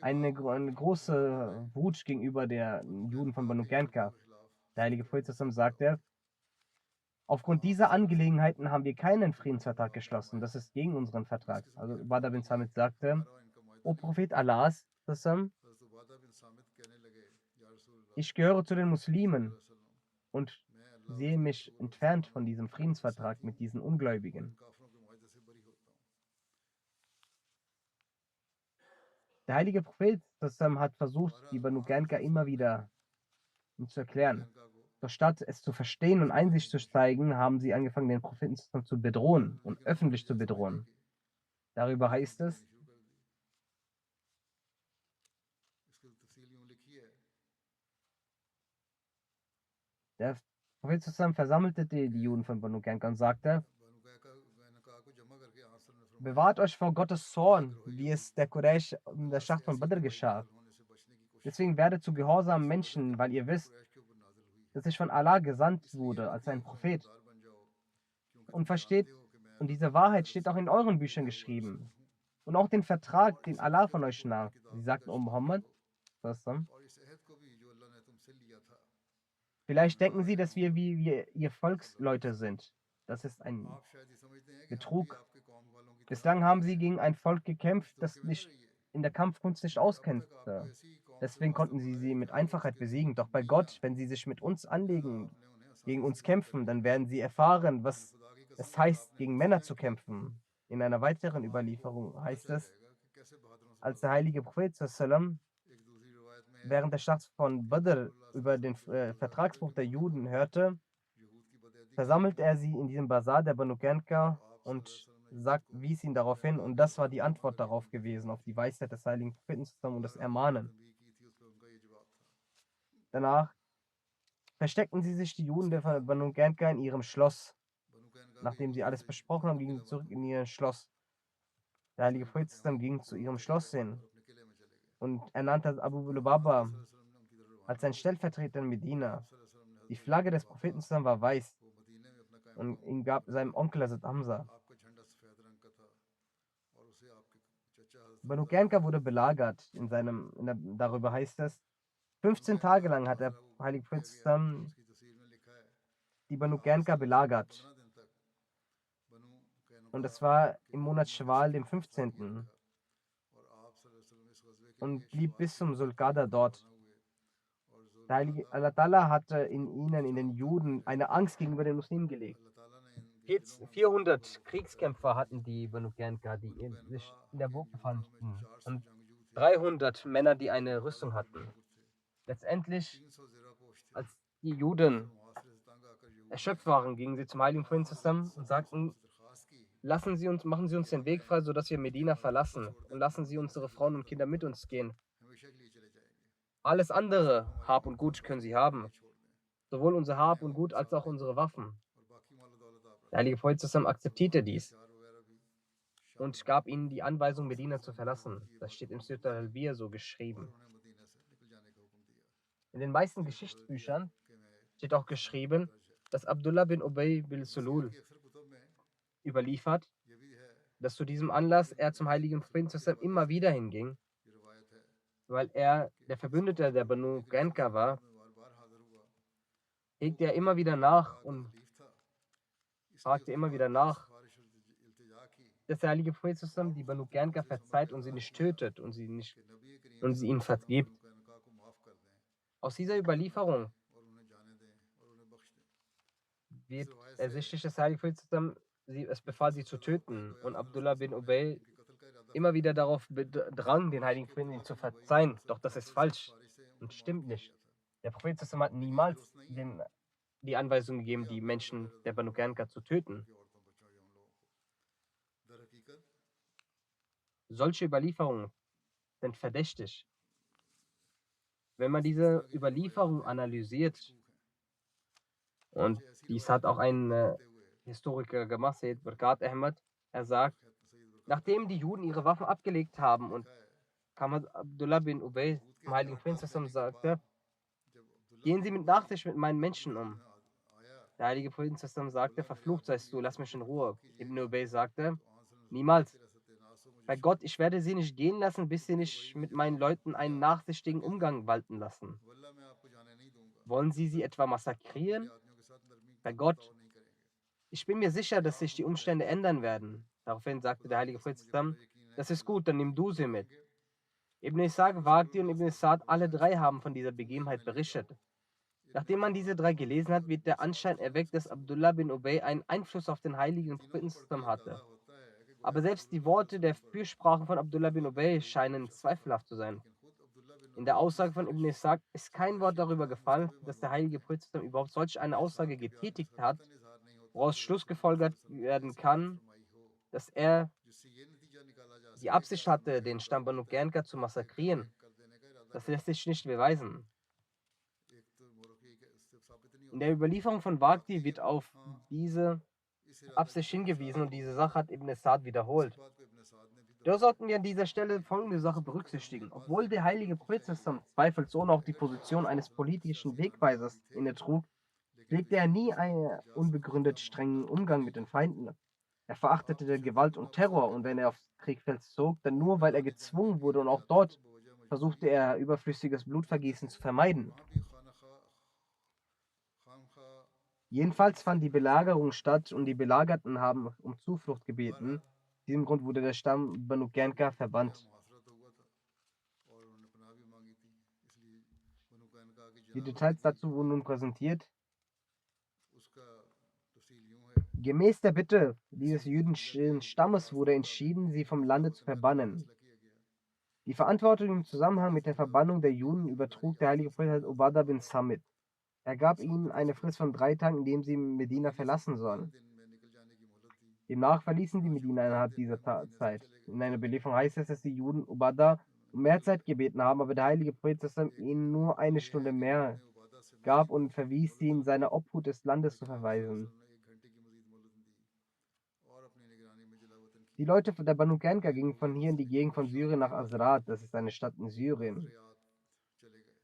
eine große Wut gegenüber den Juden von Banu Qanqa. Der heilige Prophet sagte, aufgrund dieser Angelegenheiten haben wir keinen Friedensvertrag geschlossen. Das ist gegen unseren Vertrag. Also Ubadah bin Samit sagte, O Prophet Allahs, ich gehöre zu den Muslimen und sehe mich entfernt von diesem Friedensvertrag mit diesen Ungläubigen. Der heilige Prophet hat versucht, die Banu Qanqa immer wieder zu erklären. Doch statt es zu verstehen und Einsicht zu zeigen, haben sie angefangen, den Propheten zu bedrohen und öffentlich zu bedrohen. Darüber heißt es, der Prophet versammelte die Juden von Banu Qanqa und sagte, Bewahrt euch vor Gottes Zorn, wie es der Quraysh in der Schlacht von Badr geschah. Deswegen werdet zu gehorsamen Menschen, weil ihr wisst, dass ich von Allah gesandt wurde als ein Prophet. Und versteht, und diese Wahrheit steht auch in euren Büchern geschrieben. Und auch den Vertrag, den Allah von euch nahm. Sie sagten, O Muhammad, vielleicht denken sie, dass wir wie wir ihr Volksleute sind. Das ist ein Betrug. Bislang haben sie gegen ein Volk gekämpft, das nicht in der Kampfkunst nicht auskannte. Deswegen konnten sie sie mit Einfachheit besiegen. Doch bei Gott, wenn sie sich mit uns anlegen, gegen uns kämpfen, dann werden sie erfahren, was es heißt, gegen Männer zu kämpfen. In einer weiteren Überlieferung heißt es, als der heilige Prophet sallam, während der Schlacht von Badr über den Vertragsbruch der Juden hörte, versammelte er sie in diesem Basar der Banu Qanqa und wies ihn darauf hin. Und das war die Antwort darauf gewesen, auf die Weisheit des heiligen Propheten und das Ermahnen. Danach versteckten sie sich, die Juden der Banu Qanqa, in ihrem Schloss. Nachdem sie alles besprochen haben, gingen sie zurück in ihr Schloss. Der heilige Prophet ging zu ihrem Schloss hin und ernannte Abu Lubaba als sein Stellvertreter in Medina. Die Flagge des Propheten war weiß und ihn gab seinem Onkel Hazrat Hamza. Banu Qanqa wurde belagert. Darüber heißt es, 15 Tage lang hat der heilige Prophet die Banu Qanqa belagert. Und das war im Monat Schawal, dem 15. Und blieb bis zum Sulqada dort. Der heilige Allah Ta'ala hatte in ihnen, in den Juden, eine Angst gegenüber den Muslimen gelegt. 400 Kriegskämpfer hatten die Banu Qanqa, die sich in der Burg befanden. Und 300 Männer, die eine Rüstung hatten. Letztendlich, als die Juden erschöpft waren, gingen sie zum heiligen Propheten zusammen und sagten, machen Sie uns den Weg frei, sodass wir Medina verlassen und lassen Sie unsere Frauen und Kinder mit uns gehen. Alles andere, Hab und Gut, können Sie haben. Sowohl unser Hab und Gut als auch unsere Waffen. Der heilige Prophet zusammen akzeptierte dies und gab ihnen die Anweisung, Medina zu verlassen. Das steht im Sirr al-Albir so geschrieben. In den meisten Geschichtsbüchern steht auch geschrieben, dass Abdullah bin Ubay bin Sulul überliefert, dass zu diesem Anlass er zum heiligen Propheten zusammen immer wieder hinging, weil er der Verbündete der Banu Qanqa war, hegte er immer wieder nach und fragte immer wieder nach, dass der heilige Prophet zusammen die Banu Qanqa verzeiht und sie nicht tötet und sie ihnen vergibt. Aus dieser Überlieferung wird ersichtlich, dass der heilige Prophet zusammen es befahl, sie zu töten. Und Abdullah bin Ubay immer wieder darauf bedrang, den heiligen Propheten ihn zu verzeihen. Doch das ist falsch und stimmt nicht. Der Prophet zusammen hat niemals die Anweisung gegeben, die Menschen der Banu Qanqa zu töten. Solche Überlieferungen sind verdächtig. Wenn man diese Überlieferung analysiert, und dies hat auch ein Historiker gemacht, Sayyid Barkat Ahmad, er sagt, nachdem die Juden ihre Waffen abgelegt haben und Abdullah bin Ubay zum heiligen Propheten sagte, gehen Sie mit Nachsicht mit meinen Menschen um. Der heilige Prophet sagte, verflucht seist du, lass mich in Ruhe. Ibn Ubay sagte, niemals. Bei Gott, ich werde sie nicht gehen lassen, bis sie nicht mit meinen Leuten einen nachsichtigen Umgang walten lassen. Wollen sie etwa massakrieren? Bei Gott, ich bin mir sicher, dass sich die Umstände ändern werden. Daraufhin sagte der heilige Prophet, das ist gut, dann nimm du sie mit. Ibn Ishaq, Waqdi und Ibn Sa'd, alle drei haben von dieser Begebenheit berichtet. Nachdem man diese drei gelesen hat, wird der Anschein erweckt, dass Abdullah bin Ubay einen Einfluss auf den heiligen Propheten hatte. Aber selbst die Worte der Fürsprachen von Abdullah bin Ubay scheinen zweifelhaft zu sein. In der Aussage von Ibn Ishaq ist kein Wort darüber gefallen, dass der heilige Prophet überhaupt solch eine Aussage getätigt hat, woraus Schluss gefolgert werden kann, dass er die Absicht hatte, den Stamm Banu Qanqa zu massakrieren. Das lässt sich nicht beweisen. In der Überlieferung von Waqdi wird auf diese Absicht hingewiesen und diese Sache hat Ibn Sa'd wiederholt. इस बात को इब्न साद ने भी Doch दोहराया sollten wir an dieser Stelle folgende Sache berücksichtigen. Obwohl der heilige Prophet zweifelsohne auch die Position eines politischen Wegweisers innetrug, pflegte er nie einen unbegründet strengen Umgang mit den Feinden. Er verachtete Gewalt und Terror und wenn er aufs Kriegfeld zog, dann nur, weil er gezwungen wurde und auch dort versuchte er überflüssiges Blutvergießen zu vermeiden. वहाँ भी खामखा Jedenfalls fand die Belagerung statt und die Belagerten haben um Zuflucht gebeten. बहरहाल Aus diesem Grund wurde der Stamm Banu Qanqa यह verbannt. मुहासरा तो हुआ था और उन्होंने पनाह भी मांगी थी इसलिए बनु कैनका की Die जनाब Details dazu wurden nun präsentiert. उसका तफसील यूं है Gemäß der Bitte dieses jüdischen Stammes wurde entschieden, sie vom Lande zu verbannen. फैसला किया गया Die Verantwortung im Zusammenhang mit der Verbannung der Juden übertrug der heilige Prophet Ubadah bin Samit. Er gab ihnen eine Frist von 3 Tagen, in dem sie Medina verlassen sollen. दिन में निकल जाने की मोहलत दी Demnach verließen die Medina innerhalb dieser Zeit. In einer Belieferung heißt es, dass die Juden Ubadah um mehr Zeit gebeten haben, aber der heilige Prophet ihnen nur eine Stunde mehr Ubada से gab und verwies sie, in seine Obhut des Landes zu verweisen. एक घंटे की मजीद मोहलत दी और अपनी निगरानी में जलावतन की Die Leute der Banu Qanqa gingen von hier in die Gegend von Syrien nach Azrat, das ist eine Stadt in Syrien. Riyadh चले गए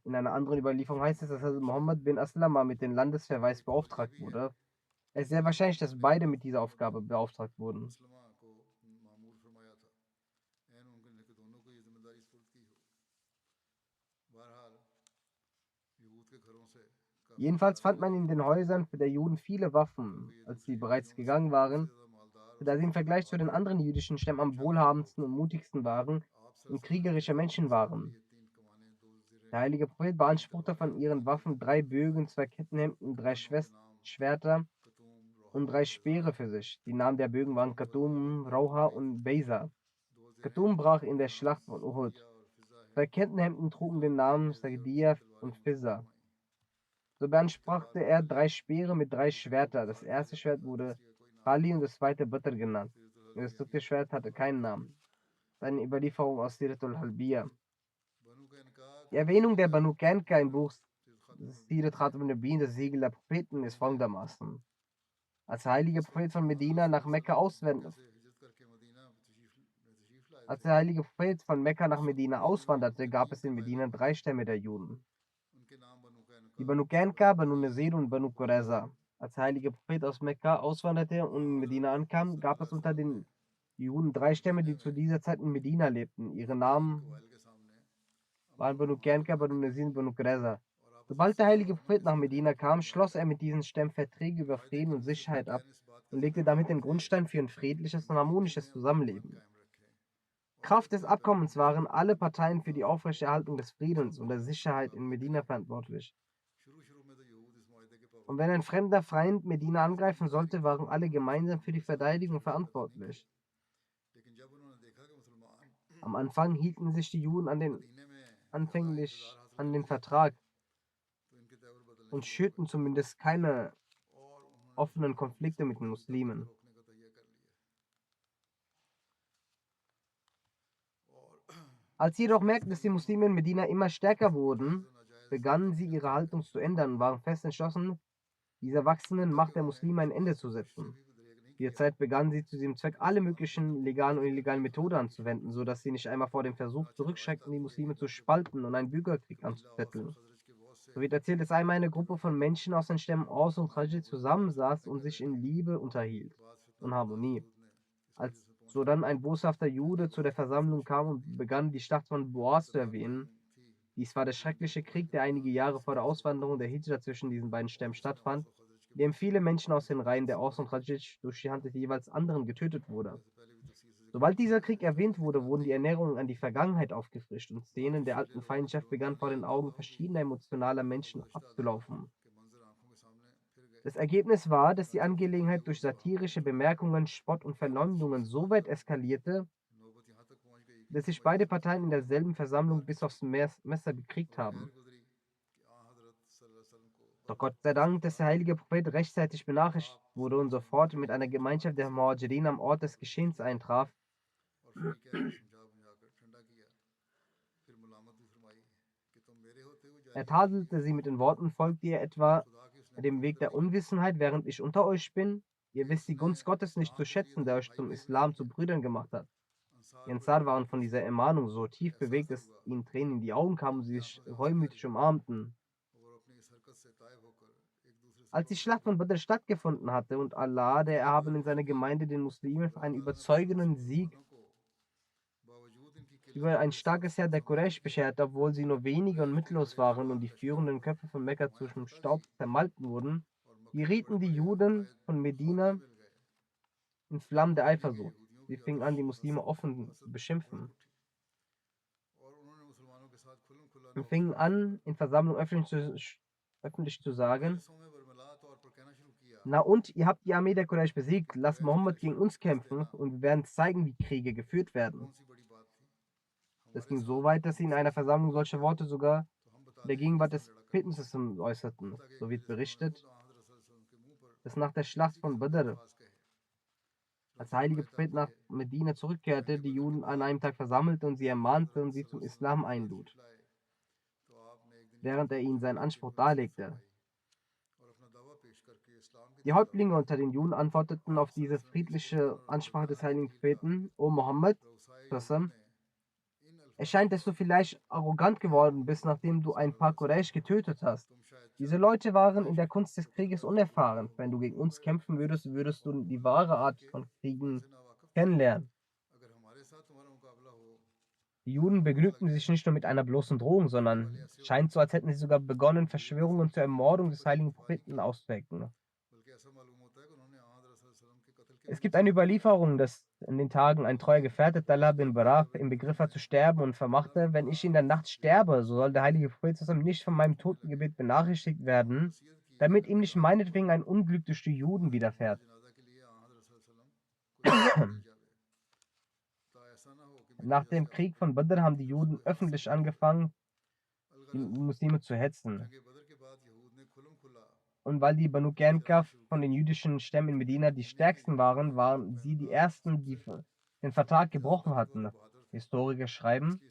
In einer anderen Überlieferung heißt es, dass Hazrat Muhammad bin Aslama mit dem Landesverweis beauftragt wurde. Es ist sehr wahrscheinlich, dass beide mit dieser Aufgabe beauftragt wurden. मुसलमा को मामूर फरमाया था ऐन मुमकिन है कि दोनों को ये जिम्मेदारी स्पुर्द की हो बहरहाल यहूद के घरों से काफी Jedenfalls fand man in den Häusern der Juden viele Waffen, als sie bereits gegangen waren, da sie im Vergleich zu den anderen jüdischen Stämmen am wohlhabendsten und mutigsten waren und kriegerische Menschen waren. Der heilige Prophet beanspruchte von ihren Waffen 3 Bögen, 2 Kettenhemden, 3 Schwerter und 3 Speere für sich. Die Namen der Bögen waren Katum, Rauha und Beisa. Katum brach in der Schlacht von Uhud. 2 Kettenhemden trugen den Namen Sagdiya und Fizza. So beanspruchte er 3 Speere mit 3 Schwerter. Das erste Schwert wurde Ali und das zweite Badr genannt. Und das dritte Schwert hatte keinen Namen. Eine Überlieferung aus Siratul Halbiya. Die Erwähnung der Banu Qanqa im Buch Sirat Khatam an-Nabiyyin, das Siegel der Propheten, ist folgendermaßen. Als der heilige Prophet von Medina nach Mekka Als der heilige Prophet von Mekka nach Medina auswanderte, gab es in Medina 3 Stämme der Juden. Die Banu Qanqa, Banu Nazir und Banu Qurayza. Als der heilige Prophet aus Mekka auswanderte und in Medina ankam, gab es unter den Juden 3 Stämme, die zu dieser Zeit in Medina lebten. Ihre Namen waren Banu Qanqa, Banu Nazir und Banu Qurayza. Sobald der heilige Prophet nach Medina kam, schloss er mit diesen Stämmen Verträge über Frieden und Sicherheit ab und legte damit den Grundstein für ein friedliches und harmonisches Zusammenleben. Kraft des Abkommens waren alle Parteien für die Aufrechterhaltung des Friedens und der Sicherheit in Medina verantwortlich. Und wenn ein fremder Feind Medina angreifen sollte, waren alle gemeinsam für die Verteidigung verantwortlich. Am Anfang hielten sich die Juden anfänglich an den Vertrag und schürten zumindest keine offenen Konflikte mit den Muslimen. Als sie jedoch merkten, dass die Muslime in Medina immer stärker wurden, begannen sie ihre Haltung zu ändern und waren fest entschlossen, dieser wachsenden Macht der Muslime ein Ende zu setzen. In dieser Zeit begannen sie zu diesem Zweck alle möglichen legalen und illegalen Methoden anzuwenden, sodass sie nicht einmal vor dem Versuch zurückschreckten, die Muslime zu spalten und einen Bürgerkrieg anzuzetteln. So wird erzählt, dass einmal eine Gruppe von Menschen aus den Stämmen Aus und Khazraj zusammensaß und sich in Liebe unterhielt und Harmonie. Als sodann ein boshafter Jude zu der Versammlung kam und begann, die Schlacht von Boas zu erwähnen. Dies war der schreckliche Krieg, der einige Jahre vor der Auswanderung der Hijra zwischen diesen beiden Stämmen stattfand, in dem viele Menschen aus den Reihen der Aus und Khazraj durch die Hand des jeweils anderen getötet wurden. Sobald dieser Krieg erwähnt wurde, wurden die Erinnerungen an die Vergangenheit aufgefrischt und Szenen der alten Feindschaft begannen vor den Augen verschiedener emotionaler Menschen abzulaufen. Das Ergebnis war, dass die Angelegenheit durch satirische Bemerkungen, Spott und Verleumdungen so weit eskalierte, dass sich beide Parteien in derselben Versammlung bis aufs Messer bekriegt haben. Doch Gott sei Dank, dass der heilige Prophet rechtzeitig benachrichtigt wurde und sofort mit einer Gemeinschaft der Muhajirin am Ort des Geschehens eintraf. Er tadelte sie mit den Worten, folgt ihr etwa dem Weg der Unwissenheit, während ich unter euch bin? Ihr wisst die Gunst Gottes nicht zu schätzen, der euch zum Islam zu Brüdern gemacht hat. Die Ansar waren von dieser Ermahnung so tief bewegt, dass ihnen Tränen in die Augen kamen und sie sich reumütig umarmten. Als die Schlacht von Badr stattgefunden hatte und Allah, der Erhabene, in seiner Gemeinde den Muslimen einen überzeugenden Sieg über ein starkes Heer der Quraysh bescherte, obwohl sie nur wenige und mittellos waren und die führenden Köpfe von Mekka zwischen Staub zermalmt wurden, gerieten die Juden von Medina in Flammen der Eifersucht. Sie fingen an, die Muslime offen zu beschimpfen und fingen an, in Versammlungen öffentlich zu sagen: Na und, ihr habt die Armee der Quraysh besiegt, lasst Mohammed gegen uns kämpfen und wir werden zeigen, wie Kriege geführt werden. Das ging so weit, dass sie in einer Versammlung solche Worte sogar in der Gegenwart des Propheten äußerten. So wird berichtet, dass nach der Schlacht von Badr, als der heilige Prophet nach Medina zurückkehrte, die Juden an einem Tag versammelte und sie ermahnte und sie zum Islam einlud, während er ihnen seinen Anspruch darlegte. Die Häuptlinge unter den Juden antworteten auf diese friedliche Ansprache des heiligen Propheten: O Mohammed, es scheint, dass du vielleicht arrogant geworden bist, nachdem du ein paar Quraysh getötet hast. Diese Leute waren in der Kunst des Krieges unerfahren. Wenn du gegen uns kämpfen würdest, würdest du die wahre Art von Kriegen kennenlernen. Die Juden begnügten sich nicht nur mit einer bloßen Drohung, sondern es scheint so, als hätten sie sogar begonnen, Verschwörungen zur Ermordung des heiligen Propheten auszuhecken. Es gibt eine Überlieferung, dass in den Tagen ein treuer Gefährte, Talha bin Baraf, im Begriff war zu sterben und vermachte: Wenn ich in der Nacht sterbe, so soll der heilige Prophet zusammen nicht von meinem Totengebet benachrichtigt werden, damit ihm nicht meinetwegen ein Unglück durch die Juden widerfährt. Nach dem Krieg von Badr haben die Juden öffentlich angefangen, die Muslime zu hetzen. Und weil die Banu Qanqa von den jüdischen Stämmen in Medina die stärksten waren, waren sie die ersten, die den Vertrag gebrochen hatten. Historiker schreiben,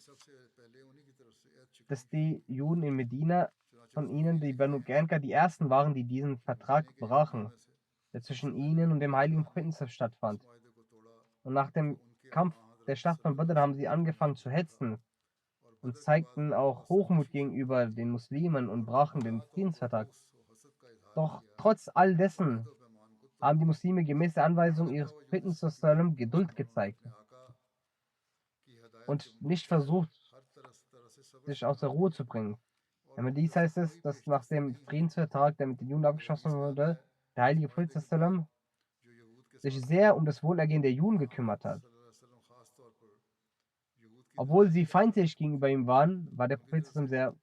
dass die Juden in Medina, von ihnen die Banu Qanqa, die ersten waren, die diesen Vertrag brachen, der zwischen ihnen und dem heiligen Propheten stattfand. Und nach dem Kampf der Schlacht von Badr haben sie angefangen zu hetzen und zeigten auch Hochmut gegenüber den Muslimen und brachen den Friedensvertrag. Doch trotz all dessen haben die Muslime gemäß der Anweisung ihres Propheten Geduld gezeigt und nicht versucht, sich aus der Ruhe zu bringen. Damit dies heißt es, dass nach dem Friedensvertrag, der mit den Juden abgeschlossen wurde, der heilige Prophet sich sehr um das Wohlergehen der Juden gekümmert hat. Obwohl sie feindlich gegenüber ihm waren, war der Prophet sehr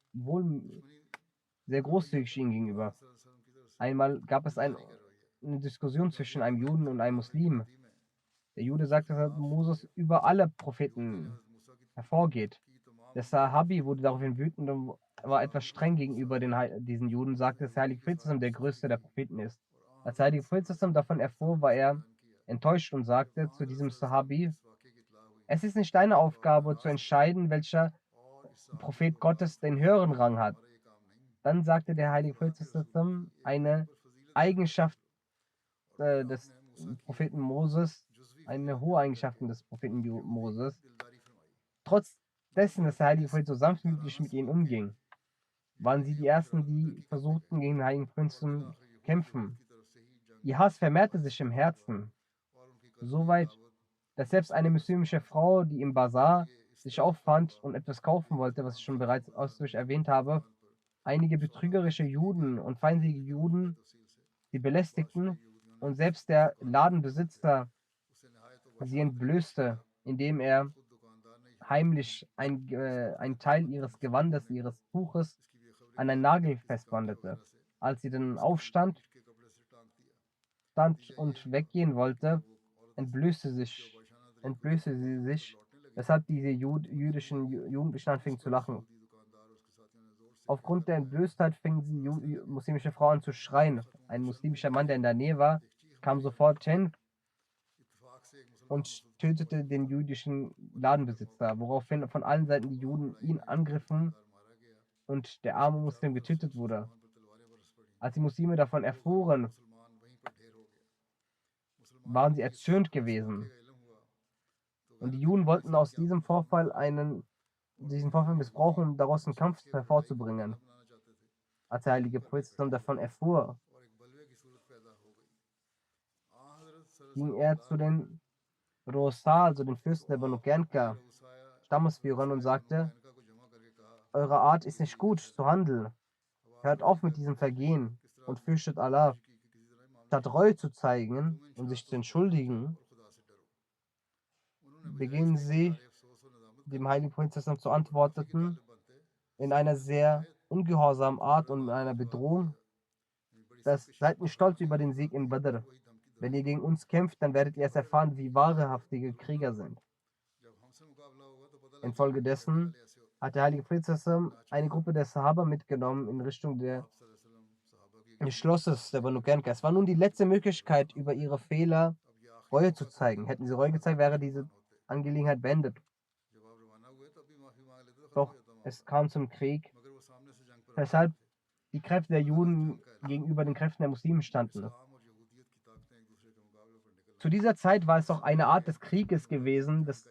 großzügig ihnen gegenüber. Einmal gab es eine Diskussion zwischen einem Juden und einem Muslim. Der Jude sagte, dass Moses über alle Propheten hervorgeht. Der Sahabi wurde daraufhin wütend und war etwas streng gegenüber diesen Juden und sagte, dass der heilige Prophet der größte der Propheten ist. Als der heilige Prophet davon erfuhr, war er enttäuscht und sagte zu diesem Sahabi: Es ist nicht deine Aufgabe zu entscheiden, welcher Prophet Gottes den höheren Rang hat. Dann sagte der heilige Prophet eine Eigenschaft des Propheten Moses, eine hohe Eigenschaft des Propheten Moses. Trotz dessen, dass der heilige Prophet so sanftmütig mit ihnen umging, waren sie die Ersten, die versuchten, gegen den heiligen Prinz zu kämpfen. Ihr Hass vermehrte sich im Herzen, soweit, dass selbst eine muslimische Frau, die im Bazar sich auffand und etwas kaufen wollte, was ich schon bereits ausdrücklich erwähnt habe, einige betrügerische Juden und feindliche Juden sie belästigten und selbst der Ladenbesitzer sie entblößte, indem er heimlich einen Teil ihres Gewandes, ihres Tuches an einen Nagel festbandete. Als sie dann stand und weggehen wollte, entblößte sie sich, weshalb diese jüdischen Jugendlichen anfingen zu lachen. Aufgrund der Entblößtheit fingen die muslimische Frau an zu schreien. Ein muslimischer Mann, der in der Nähe war, kam sofort hin und tötete den jüdischen Ladenbesitzer, woraufhin von allen Seiten die Juden ihn angriffen und der arme Muslim getötet wurde. Als die Muslime davon erfuhren, waren sie erzürnt gewesen. Und die Juden wollten aus diesem Vorfall diesen Vorfall missbrauchen, um daraus einen Kampf hervorzubringen. Als der heilige Prophet davon erfuhr, ging er zu den Rosa, also den Fürsten der Banu Qanqa, Stammesführern, und sagte: Eure Art ist nicht gut zu handeln. Hört auf mit diesem Vergehen und fürchtet Allah. Statt Reue zu zeigen und sich zu entschuldigen, beginnen sie, dem heiligen Propheten zu antworten, in einer sehr ungehorsamen Art und in einer Bedrohung, dass seid nicht stolz über den Sieg in Badr. Wenn ihr gegen uns kämpft, dann werdet ihr erst erfahren, wie wahrhaftige Krieger sind. Infolgedessen hat der heilige Prophet eine Gruppe der Sahaba mitgenommen in Richtung des Schlosses der Banu Qanqa. Es war nun die letzte Möglichkeit, über ihre Fehler Reue zu zeigen. Hätten sie Reue gezeigt, wäre diese Angelegenheit beendet. Doch es kam zum Krieg, weshalb die Kräfte der Juden gegenüber den Kräften der Muslime standen. Zu dieser Zeit war es auch eine Art des Krieges gewesen, dass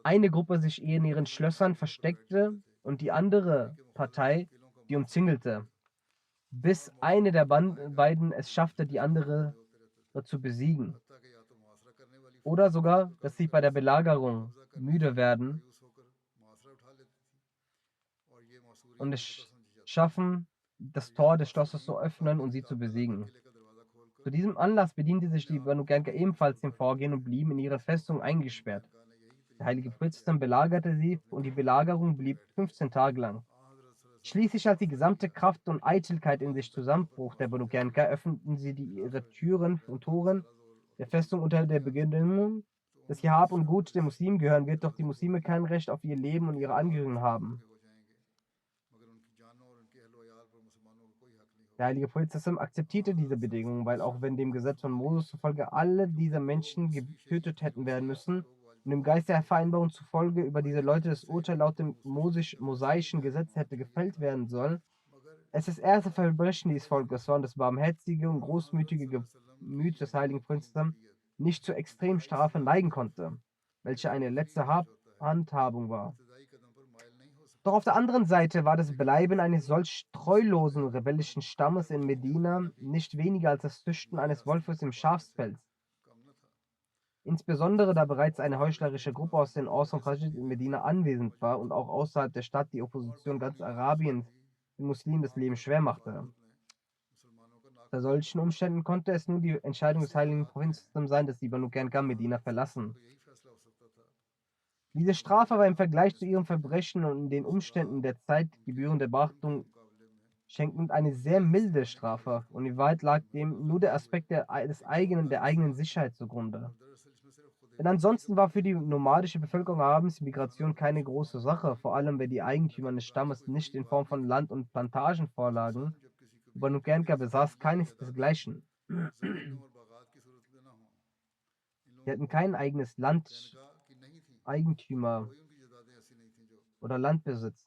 eine Gruppe sich in ihren Schlössern versteckte und die andere Partei die umzingelte, bis eine der beiden es schaffte, die andere zu besiegen. Oder sogar, dass sie bei der Belagerung müde werden und es schaffen, das Tor des Schlosses zu öffnen und sie zu besiegen. Zu diesem Anlass bediente sich die Banu Qanqa ebenfalls dem Vorgehen und blieben in ihre Festung eingesperrt. Der heilige Prophet belagerte sie und die Belagerung blieb 15 Tage lang. Schließlich, als die gesamte Kraft und Eitelkeit in sich zusammenbruch der Banu Qanqa, öffneten sie ihre Türen und Toren der Festung unter der Bedingung, dass ihr Hab und Gut den Muslimen gehören wird, doch die Muslime kein Recht auf ihr Leben und ihre Angehörigen haben. Der heilige Prophet akzeptierte diese Bedingungen, weil auch wenn dem Gesetz von Moses zufolge alle diese Menschen getötet hätten werden müssen und dem Geist der Vereinbarung zufolge über diese Leute das Urteil laut dem mosaischen Gesetz hätte gefällt werden sollen, es das erste Verbrechen dieses Volkes war und das barmherzige und großmütige Gemüt des heiligen Prinzen nicht zur Extremstrafe neigen konnte, welche eine letzte Handhabung war. Doch auf der anderen Seite war das Bleiben eines solch treulosen rebellischen Stammes in Medina nicht weniger als das Züchten eines Wolfes im Schafspelz. Insbesondere da bereits eine heuchlerische Gruppe aus den Aus und Khazraj in Medina anwesend war und auch außerhalb der Stadt die Opposition ganz Arabiens den Muslimen das Leben schwer machte. Bei solchen Umständen konnte es nur die Entscheidung des heiligen Propheten sein, dass die Banu Qanqa Medina verlassen. Diese Strafe war im Vergleich zu ihrem Verbrechen und den Umständen der Zeit gebührende Beachtung schenkend eine sehr milde Strafe, und in Wahrheit lag dem nur der Aspekt der eigenen Sicherheit zugrunde. Denn ansonsten war für die nomadische Bevölkerung Arabens Migration keine große Sache, vor allem wenn die Eigentümer des Stammes nicht in Form von Land und Plantagen vorlagen. Banu Qanqa besaß keines desgleichen. Sie hatten kein eigenes Land, Eigentümer oder Landbesitz,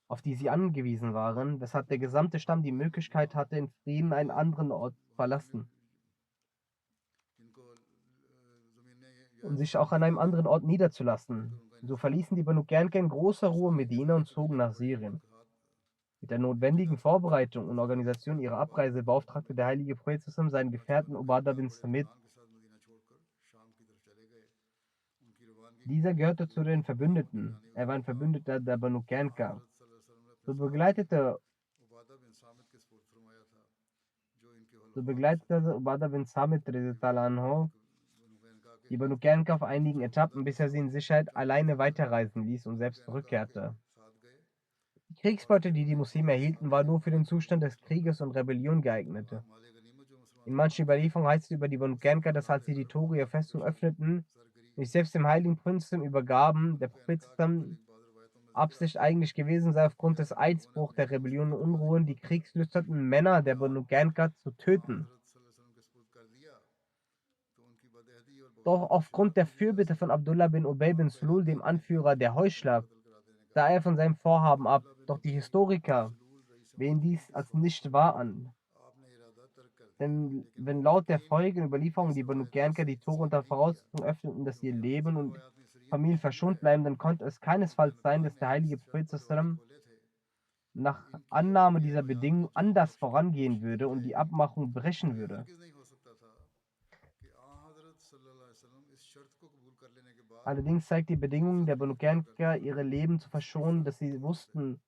auf die sie angewiesen waren, weshalb der gesamte Stamm die Möglichkeit hatte, in Frieden einen anderen Ort zu verlassen und sich auch an einem anderen Ort niederzulassen. So verließen die Banu Qanqa in großer Ruhe Medina und zogen nach Syrien. Mit der notwendigen Vorbereitung und Organisation ihrer Abreise beauftragte der heilige Prophet seinen Gefährten Ubadah bin Samit. Dieser gehörte zu den Verbündeten. Er war ein Verbündeter der Banu Qanqa. So begleitete Ubadah bin Samit die Banu Qanqa auf einigen Etappen, bis er sie in Sicherheit alleine weiterreisen ließ und selbst zurückkehrte. Die Kriegsbeute, die die Muslime erhielten, war nur für den Zustand des Krieges und Rebellion geeignet. In manchen Überlieferungen heißt es über die Banu Qanqa, dass als sie die Tore ihrer Festung öffneten und sich selbst dem heiligen Prinzen übergaben, der Prophet Absicht eigentlich gewesen sei, aufgrund des Eidbruchs der Rebellion und Unruhen die kriegslüsternden Männer der Banu Qanqa zu töten. Doch aufgrund der Fürbitte von Abdullah bin Ubay bin Sulul, dem Anführer der Heuchler, sah er von seinem Vorhaben ab. Doch die Historiker sehen dies als nicht wahr an. Denn wenn laut der folgenden Überlieferung die Banu Gernka die Tore unter Voraussetzung öffneten, dass ihr Leben und Familien verschont bleiben, dann konnte es keinesfalls sein, dass der heilige Prophet sallam nach Annahme dieser Bedingung anders vorangehen würde und die Abmachung brechen würde. Allerdings zeigt die Bedingung der Banu Gernka, ihre Leben zu verschonen, dass sie wussten,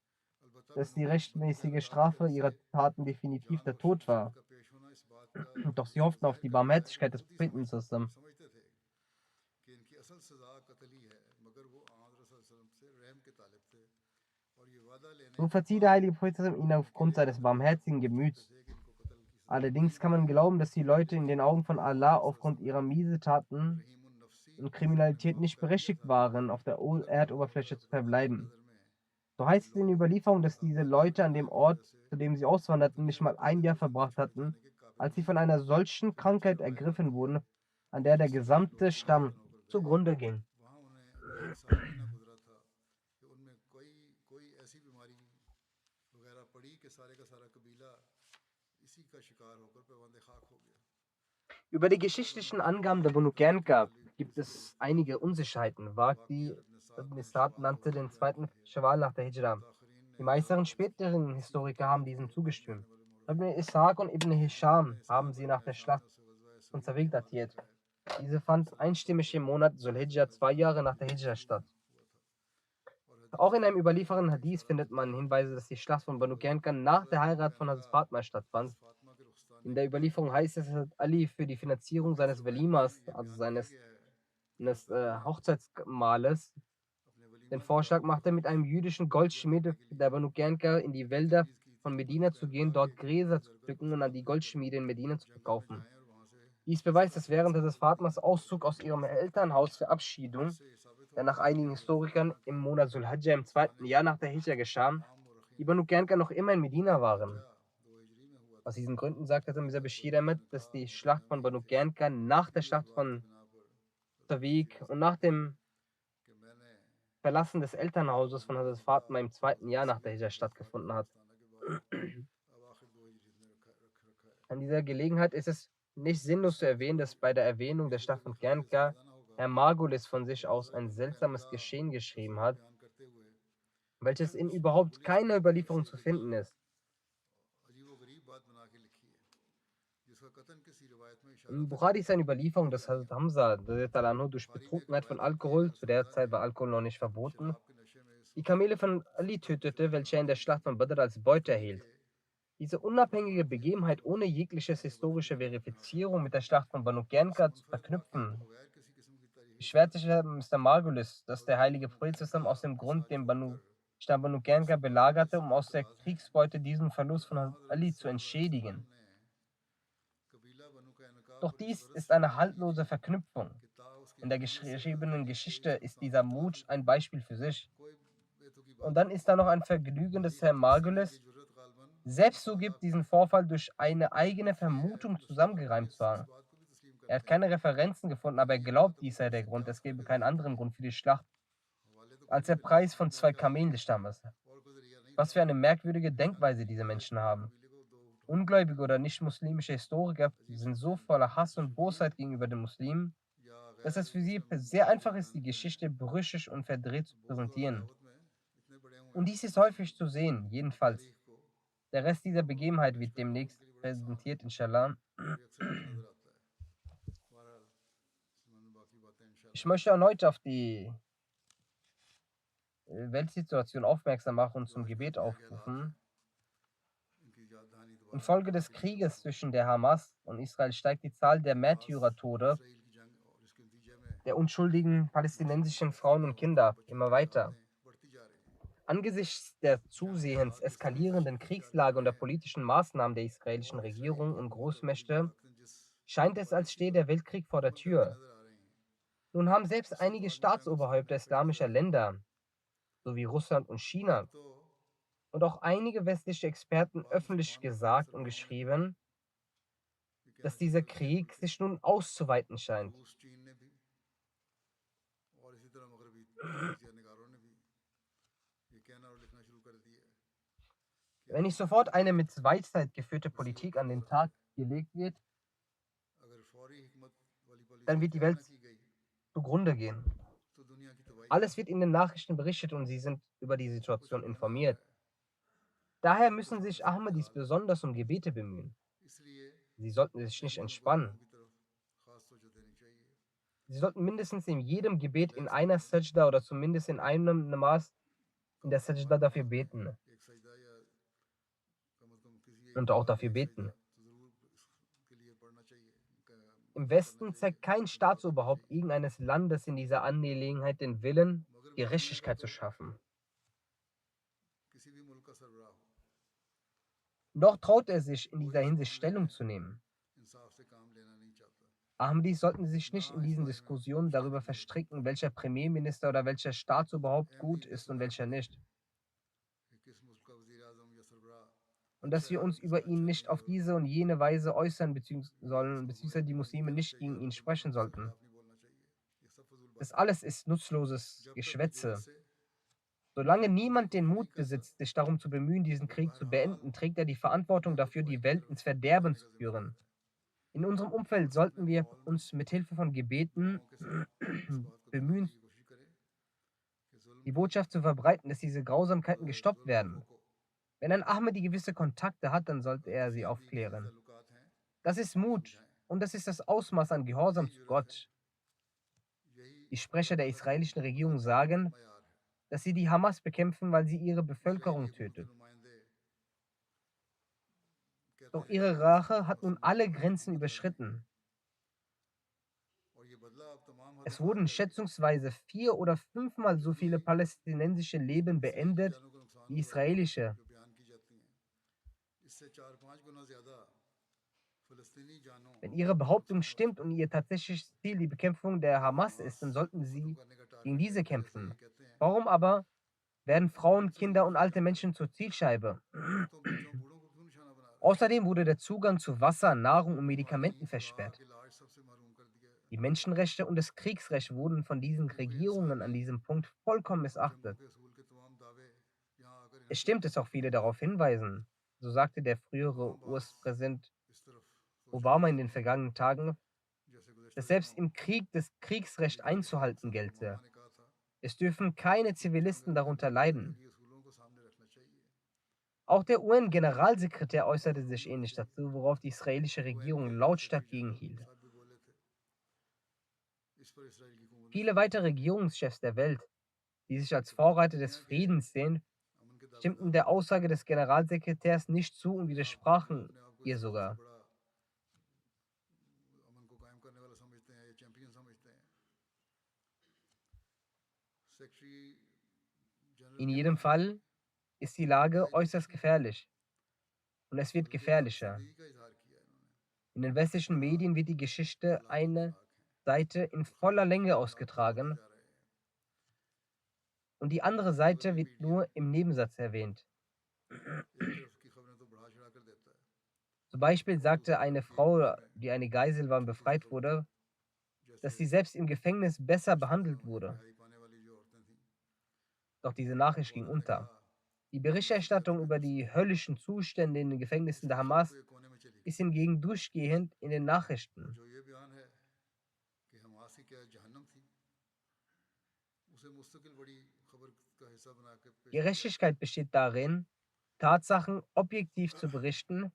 dass die rechtmäßige Strafe ihrer Taten definitiv der Tod war. Doch sie hofften auf die Barmherzigkeit des Propheten sallam. So verzieh der heilige Prophet sallam ihnen aufgrund seines barmherzigen Gemüts. Allerdings kann man glauben, dass die Leute in den Augen von Allah aufgrund ihrer Miesetaten und Kriminalität nicht berechtigt waren, auf der Erdoberfläche zu verbleiben. So heißt es in der Überlieferung, dass diese Leute an dem Ort, zu dem sie auswanderten, nicht mal ein Jahr verbracht hatten, als sie von einer solchen Krankheit ergriffen wurden, an der der gesamte Stamm zugrunde ging. Über die geschichtlichen Angaben der Banu Gernka gibt es einige Unsicherheiten. Waqti ibn Sa'd nannte den zweiten Schawwal nach der Hijra. Die meisten späteren Historiker haben diesem zugestimmt. Ibn Ishaq und Ibn Hisham haben sie nach der Schlacht von Zawik datiert. Diese fand einstimmig im Monat Zulhijjah 2 Jahre nach der Hijra statt. Auch in einem überlieferten Hadith findet man Hinweise, dass die Schlacht von Banu Gernka nach der Heirat von Hazrat Fatma stattfand. In der Überlieferung heißt es, dass Ali für die Finanzierung seines Walimas, also seines Hochzeitsmahles, den Vorschlag machte, mit einem jüdischen Goldschmied der Banu Gernka in die Wälder von Medina zu gehen, dort Gräser zu pflücken und an die Goldschmiede in Medina zu verkaufen. Dies beweist, dass während des Fatmas Auszug aus ihrem Elternhaus Verabschiedung, der nach einigen Historikern im Monat Zulhijjah im 2. Jahr nach der Hijra geschah, die Banu Gernka noch immer in Medina waren. Aus diesen Gründen sagte Mirza Bashir Ahmed, dass die Schlacht von Banu Gernka nach der Schlacht von Tawik und nach dem Verlassen des Elternhauses von Hazrat Fatma im 2. Jahr nach der Hijra stattgefunden hat. An dieser Gelegenheit ist es nicht sinnlos zu erwähnen, dass bei der Erwähnung der Schlacht von Gernka Herr Margulis von sich aus ein seltsames Geschehen geschrieben hat, welches in überhaupt keiner Überlieferung zu finden ist. Im Bukhari ist eine Überlieferung, dass Hazrat Hamza durch Betrunkenheit von Alkohol, zu der Zeit war Alkohol noch nicht verboten, die Kamele von Ali tötete, welche er in der Schlacht von Badr als Beute erhielt. Diese unabhängige Begebenheit ohne jegliches historische Verifizierung mit der Schlacht von Banu Gernka zu verknüpfen, beschwert sich Mr. Margulis, dass der heilige Prophet aus dem Grund den Stamm Banu Gernka belagerte, um aus der Kriegsbeute diesen Verlust von Ali zu entschädigen. Doch dies ist eine haltlose Verknüpfung. In der geschriebenen Geschichte ist dieser Mut ein Beispiel für sich. Und dann ist da noch ein Vergnügen des Herrn Margulis, selbst so gibt diesen Vorfall durch eine eigene Vermutung zusammengereimt zu haben. Er hat keine Referenzen gefunden, aber er glaubt, dies sei der Grund. Es gäbe keinen anderen Grund für die Schlacht als der Preis von 2 Kamelen des Stammes. Was für eine merkwürdige Denkweise diese Menschen haben. Ungläubige oder nicht-muslimische Historiker sind so voller Hass und Bosheit gegenüber den Muslimen, dass es für sie sehr einfach ist, die Geschichte brüchig und verdreht zu präsentieren. Und dies ist häufig zu sehen, jedenfalls. Der Rest dieser Begebenheit wird demnächst präsentiert, inshallah. Ich möchte erneut auf die Weltsituation aufmerksam machen und zum Gebet aufrufen. Infolge des Krieges zwischen der Hamas und Israel steigt die Zahl der Märtyrertode der unschuldigen palästinensischen Frauen und Kinder immer weiter. Angesichts der zusehends eskalierenden Kriegslage und der politischen Maßnahmen der israelischen Regierung und Großmächte scheint es, als stehe der Weltkrieg vor der Tür. Nun haben selbst einige Staatsoberhäupter islamischer Länder, sowie Russland und China, und auch einige westliche Experten öffentlich gesagt und geschrieben, dass dieser Krieg sich nun auszuweiten scheint. Wenn ich sofort eine mit Weisheit geführte Politik an den Tag gelegt wird, अगर फौरी हिकमत वाली dann policy wird die इख्तियार Welt न की गई zugrunde gehen. तो दुनिया की तबाही का Alles wird in den Nachrichten berichtet und Sie sind über die कुछ Situation होने नहीं वाला informiert. है Daher सबके müssen sich सामने सूरत Ahmadis हाल है besonders um Gebete bemühen. इसलिए Sie sollten sich nicht रहनुमाओं को entspannen. दुआओं की तरफ खास तवज्जो देनी चाहिए Sie sollten mindestens in jedem Gebet in relax einer करें Sajda oder zumindest in einem Namaz in कम der अज़ कम Sajda हर dafür नमाज में beten एक सजदा या कम अज़ कम किसी एक und auch नमाज में dafür एक सजदा beten. तो ज़रूर इसके लिए पढ़ना चाहिए Im अदा करना Westen चाहिए zeigt kein इसमें दुआ करनी Staatsoberhaupt चाहिए irgendeines Landes in dieser Angelegenheit den Willen, मगर में दुनिया का Gerechtigkeit zu तो schaffen. किसी भी मुल्क का सरबराह हो Doch traut er sich, in वो dieser इस Hinsicht मामले Stellung में zu nehmen. इंसाफ से काम लेना नहीं चाहता Ahmadis sollten sich ना nicht in इस diesen बारे में Diskussionen darüber मुश्तहिद लोग verstricken, welcher Premierminister oder welcher Staatsoberhaupt gut अहमियत ist und इसमें welcher पड़े nicht. कि किस मुल्क का वज़ीर आज़म या सरबराह Und अच्छा dass है wir और uns किसका über ihn अच्छा nicht नहीं auf और diese und jene Weise äußern ये sollen, इसको beziehungsweise हमारी die बुराई नहीं Muslime कहना nicht चाहिए gegen ihn और उनका sprechen उसके sollten. खिलाफ नहीं बोलना चाहिए ये सब फजूल Das बातें हैं alles ist nutzloses जब तक वजूहत Geschwätze. से Solange उन्हें niemand den कुछ नहीं Mut कर besitzt, सकते sich darum zu bemühen, diesen Krieg zu बहरहाल beenden, trägt er die Verantwortung दुनिया को dafür, तबाही die की Welt तरफ ins Verderben भगाने zu का जिम्मेदार führen. है In unserem Umfeld अपने sollten wir माहौल में uns mit Hilfe von Gebeten दुआओं के साथ इस बात को दिलाने bemühen, की कोशिश करें कि die जुल्म की Botschaft zu verbreiten, dass diese Grausamkeiten gestoppt जुल्म को werden. रोको Wenn ein Ahmadi gewisse Kontakte hat, dann sollte और er किसी sie भी किसी aufklären. ताल्लुकात हैं Das ist उन्हें Mut समझाएं und das ist das Ausmaß an यही Gehorsam zu जरूरत है Gott. यही Die अल्लाह Sprecher der ताला से israelischen Regierung मुकर्रर sagen, मयार है dass sie die Hamas bekämpfen, weil sie ihre Israeli Bevölkerung हुकूमत के tötet. नुमाइंदे कहते Doch हैं कि ihre हमास को Rache hat nun मसलूब alle बनाने की Grenzen बदला लें überschritten. और ये बदला अब तमाम हदें Es पार wurden कर गया schätzungsweise 4- oder 5-mal so जल्दी viele palästinensische Leben सिर्फ beendet जानों का नुकसान wie हुआ है israelische. जो बयान की जाती हैं इससे 4-5 गुना ज्यादा फलस्तीनी जानों Wenn Ihre का Behauptung नुकसान हुआ है stimmt und Ihr tatsächliches Ziel die Bekämpfung der ये Hamas Hamas ist, dann sollten को खत्म Sie करने का gegen टारगेट है diese पहले से ये kämpfen. कहते हैं Warum aber werden कि फिर Frauen, इनसे Kinder जरूर und alte फैसला करें Menschen zur Zielscheibe? औरतों बच्चों बूढ़ों को क्यों निशाना बना रहे हैं Außerdem wurde der Zugang zu Wasser, Nahrung und पानी Medikamenten खुराक versperrt. इलाज सबसे महरूम कर दिया Die कर दिया गया Menschenrechte und das Kriegsrecht wurden von diesen हकूक Regierungen इंसानी an diesem Punkt vollkommen और जंगों missachtet. के असूल के तमाम दावे यहाँ आकर Es इन्हें stimmt, dass auch viele darauf hinweisen. So sagte der frühere आम बास US-Präsident इस तरफ सोचने Obama in लगी den है vergangenen Tagen, जैसे गुज़श्ता dass selbst दिनों im Krieg das Kriegsrecht America के सदर einzuhalten बराक ओबामा gelte. ने कहा था Es dürfen keine कि जंग Zivilisten में darunter बरकत के leiden. जंगी असूलों को सामने रखना चाहिए Auch der UN-Generalsekretär äußerte मखलूक sich भी होनी ähnlich चाहिए dazu, worauf die israelische UN Regierung के lautstark सेक्रेटरी जनरल gegenhielt. साहब भी बोले थे इस पर इसराइल की हुकूमत ने Viele जोर weitere दिया Regierungschefs der Welt, die sich als कि पूरी Vorreiter des दुनिया के Friedens sehen, अमन के दावेदार stimmten der होते हैं Aussage des Generalsekretärs nicht zu und या widersprachen अपने आप को ihr इस सबसे sogar. बड़ा अमन को कायम करने वाला समझते हैं या चैंपियन समझते हैं सेक्रेटरी जनरल In के jedem पास Fall ist die Lage इंतहाई äußerst दुखी gefährlich und es wird बल्कि gefährlicher. खौफजदगी का इजहार किया इन्होंने In den westlichen बड़ा Medien wird die Geschichte हालात eine खतरनाक हैं Seite in और voller Länge हालात और बढ़ते ausgetragen जा रहे हैं und die andere मगर Seite ये wird media nur im Nebensatz erwähnt. एक तरफ की खबरें तो बढ़ा चढ़ा कर देता है Zum Beispiel और sagte दूसरी eine तरफ की एक खबर Frau, में die eine Geisel war und झूठी सी befreit खबर wurde, जैसे dass sie selbst im Gefängnis besser पिछले behandelt दिनों एक wurde. रिहाई पाने वाली जो औरतें थीं Doch diese Nachricht वो ging औरत ने unter. कहा Die कि दूसरी तरफ Berichterstattung के über die तस्वुर höllischen Zustände in den इस Gefängnissen der हकीकत को Hamas एक कोने में चली गई ist hingegen durchgehend in den और Nachrichten. जो ये बयान है कि हमास की क्या जहन्नम थी उसे मुस्तकिल बड़ी खबर का हिस्सा बना के पेश किया जाता है Gerechtigkeit besteht darin, Tatsachen objektiv zu berichten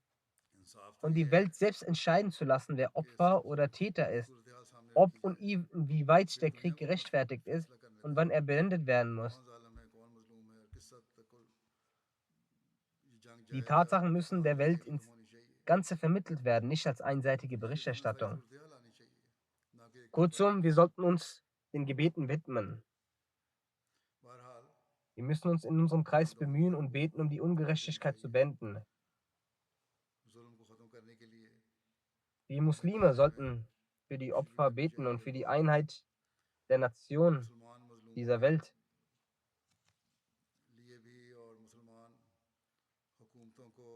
इंसाफ तो und ये die है Welt selbst entscheiden zu lassen, wer कि सब Opfer oder Täter पूरी ist, सूरत हाल सामने ob रखी und जाए inwieweit फिर der दुनिया Krieg को अपना gerechtfertigt ist फैसला करने und दें wann er beendet werden कि muss. कौन जालिम है कौन मजलूम है और किस हद तक ये जंग Die जायज़ है और Tatsachen müssen कहाँ der तक ये Welt ख़त्म ins होनी चाहिए Ganze vermittelt werden, nicht als einseitige इसकी समझ सारी Berichterstattung. सूरत हाल आनी चाहिए ना कि एक तरफा Kurzum, wir बयान sollten uns den Gebeten widmen. बहरहाल Wir müssen uns in unserem Kreis बंदों bemühen को und beten, um die दुआएं देनी Ungerechtigkeit zu चाहिए beenden. जुल्म को ख़त्म करने के लिए Wir अपने Muslime दायरे में sollten für die कोशिश भी Opfer करनी beten चाहिए und für die दुआ करनी Einheit der Nation मुसलमान मजलूमों dieser के Welt. लिए भी और मुसलमान हुकूमतों को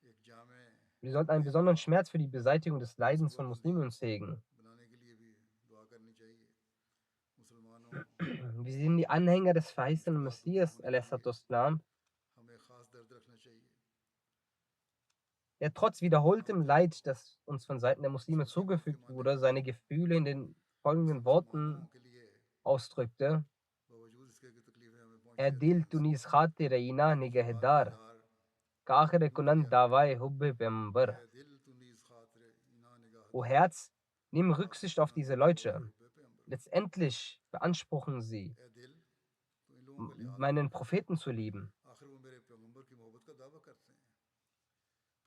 एक जामे Wir sollten einen बेबा besonderen Schmerz für die Beseitigung des Leidens von मुस्तक़बिलबंदी Muslimen hegen. बनाने के लिए भी दुआ करनी चाहिए मुसलमानों Wir sind die Anhänger des की verheißenen मुश्किलातों को Messias, होने के लिए a.s. हमें ख़ास दर्द रखना चाहिए der trotz wiederholtem Leid, das uns von Seiten der Muslime zugefügt wurde, seine Gefühle in den folgenden Worten ausdrückte: "ए दिल तू नीज़ खातिर इना निगहदार, काहिर कुनन दावाए हुब्बे पैगंबर." O Herz, nimm Rücksicht auf diese Leute. Letztendlich beanspruchen sie, meinen Propheten zu lieben.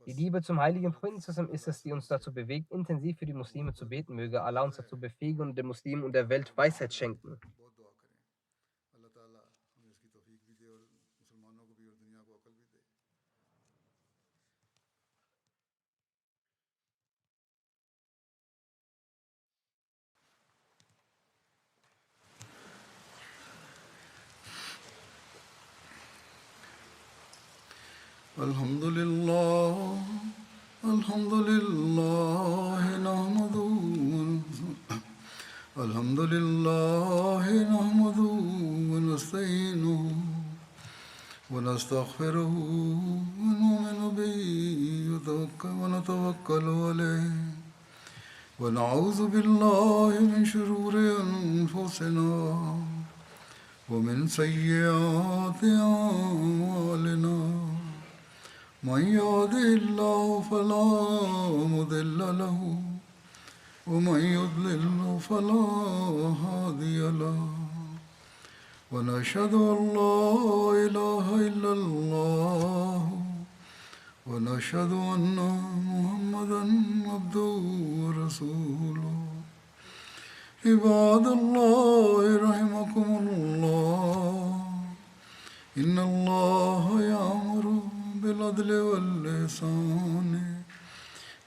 Die Liebe zum heiligen Propheten ist es, die uns dazu bewegt, intensiv für die Muslime zu beten. Möge Allah uns dazu befähigen und den Muslimen und der Welt Weisheit schenken. الحمد لله الحمد لله نحمده الحمد لله نحمده ونستعينه ونستغفره ونؤمن به ونتوكل عليه ونعوذ بالله من شرور أنفسنا ومن سيئات أعمالنا من يهده الله فلا مضل له ومن يضلل فلا هادي له ونشهد أن لا إله إلا الله ونشهد أن محمدا عبده ورسوله عباد الله رحمكم الله إن الله يأمر بالعدل والإحسان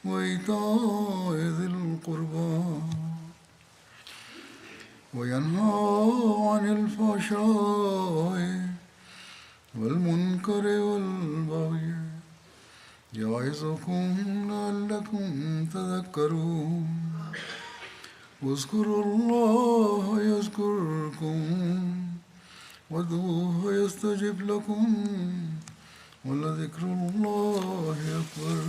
وإيتاء ذي القربى وينهى عن الفحشاء والمنكر والبغي يعظكم لعلكم تذكرون واذكروا الله يذكركم وادعوه يستجب لكم ولذكر الله أكبر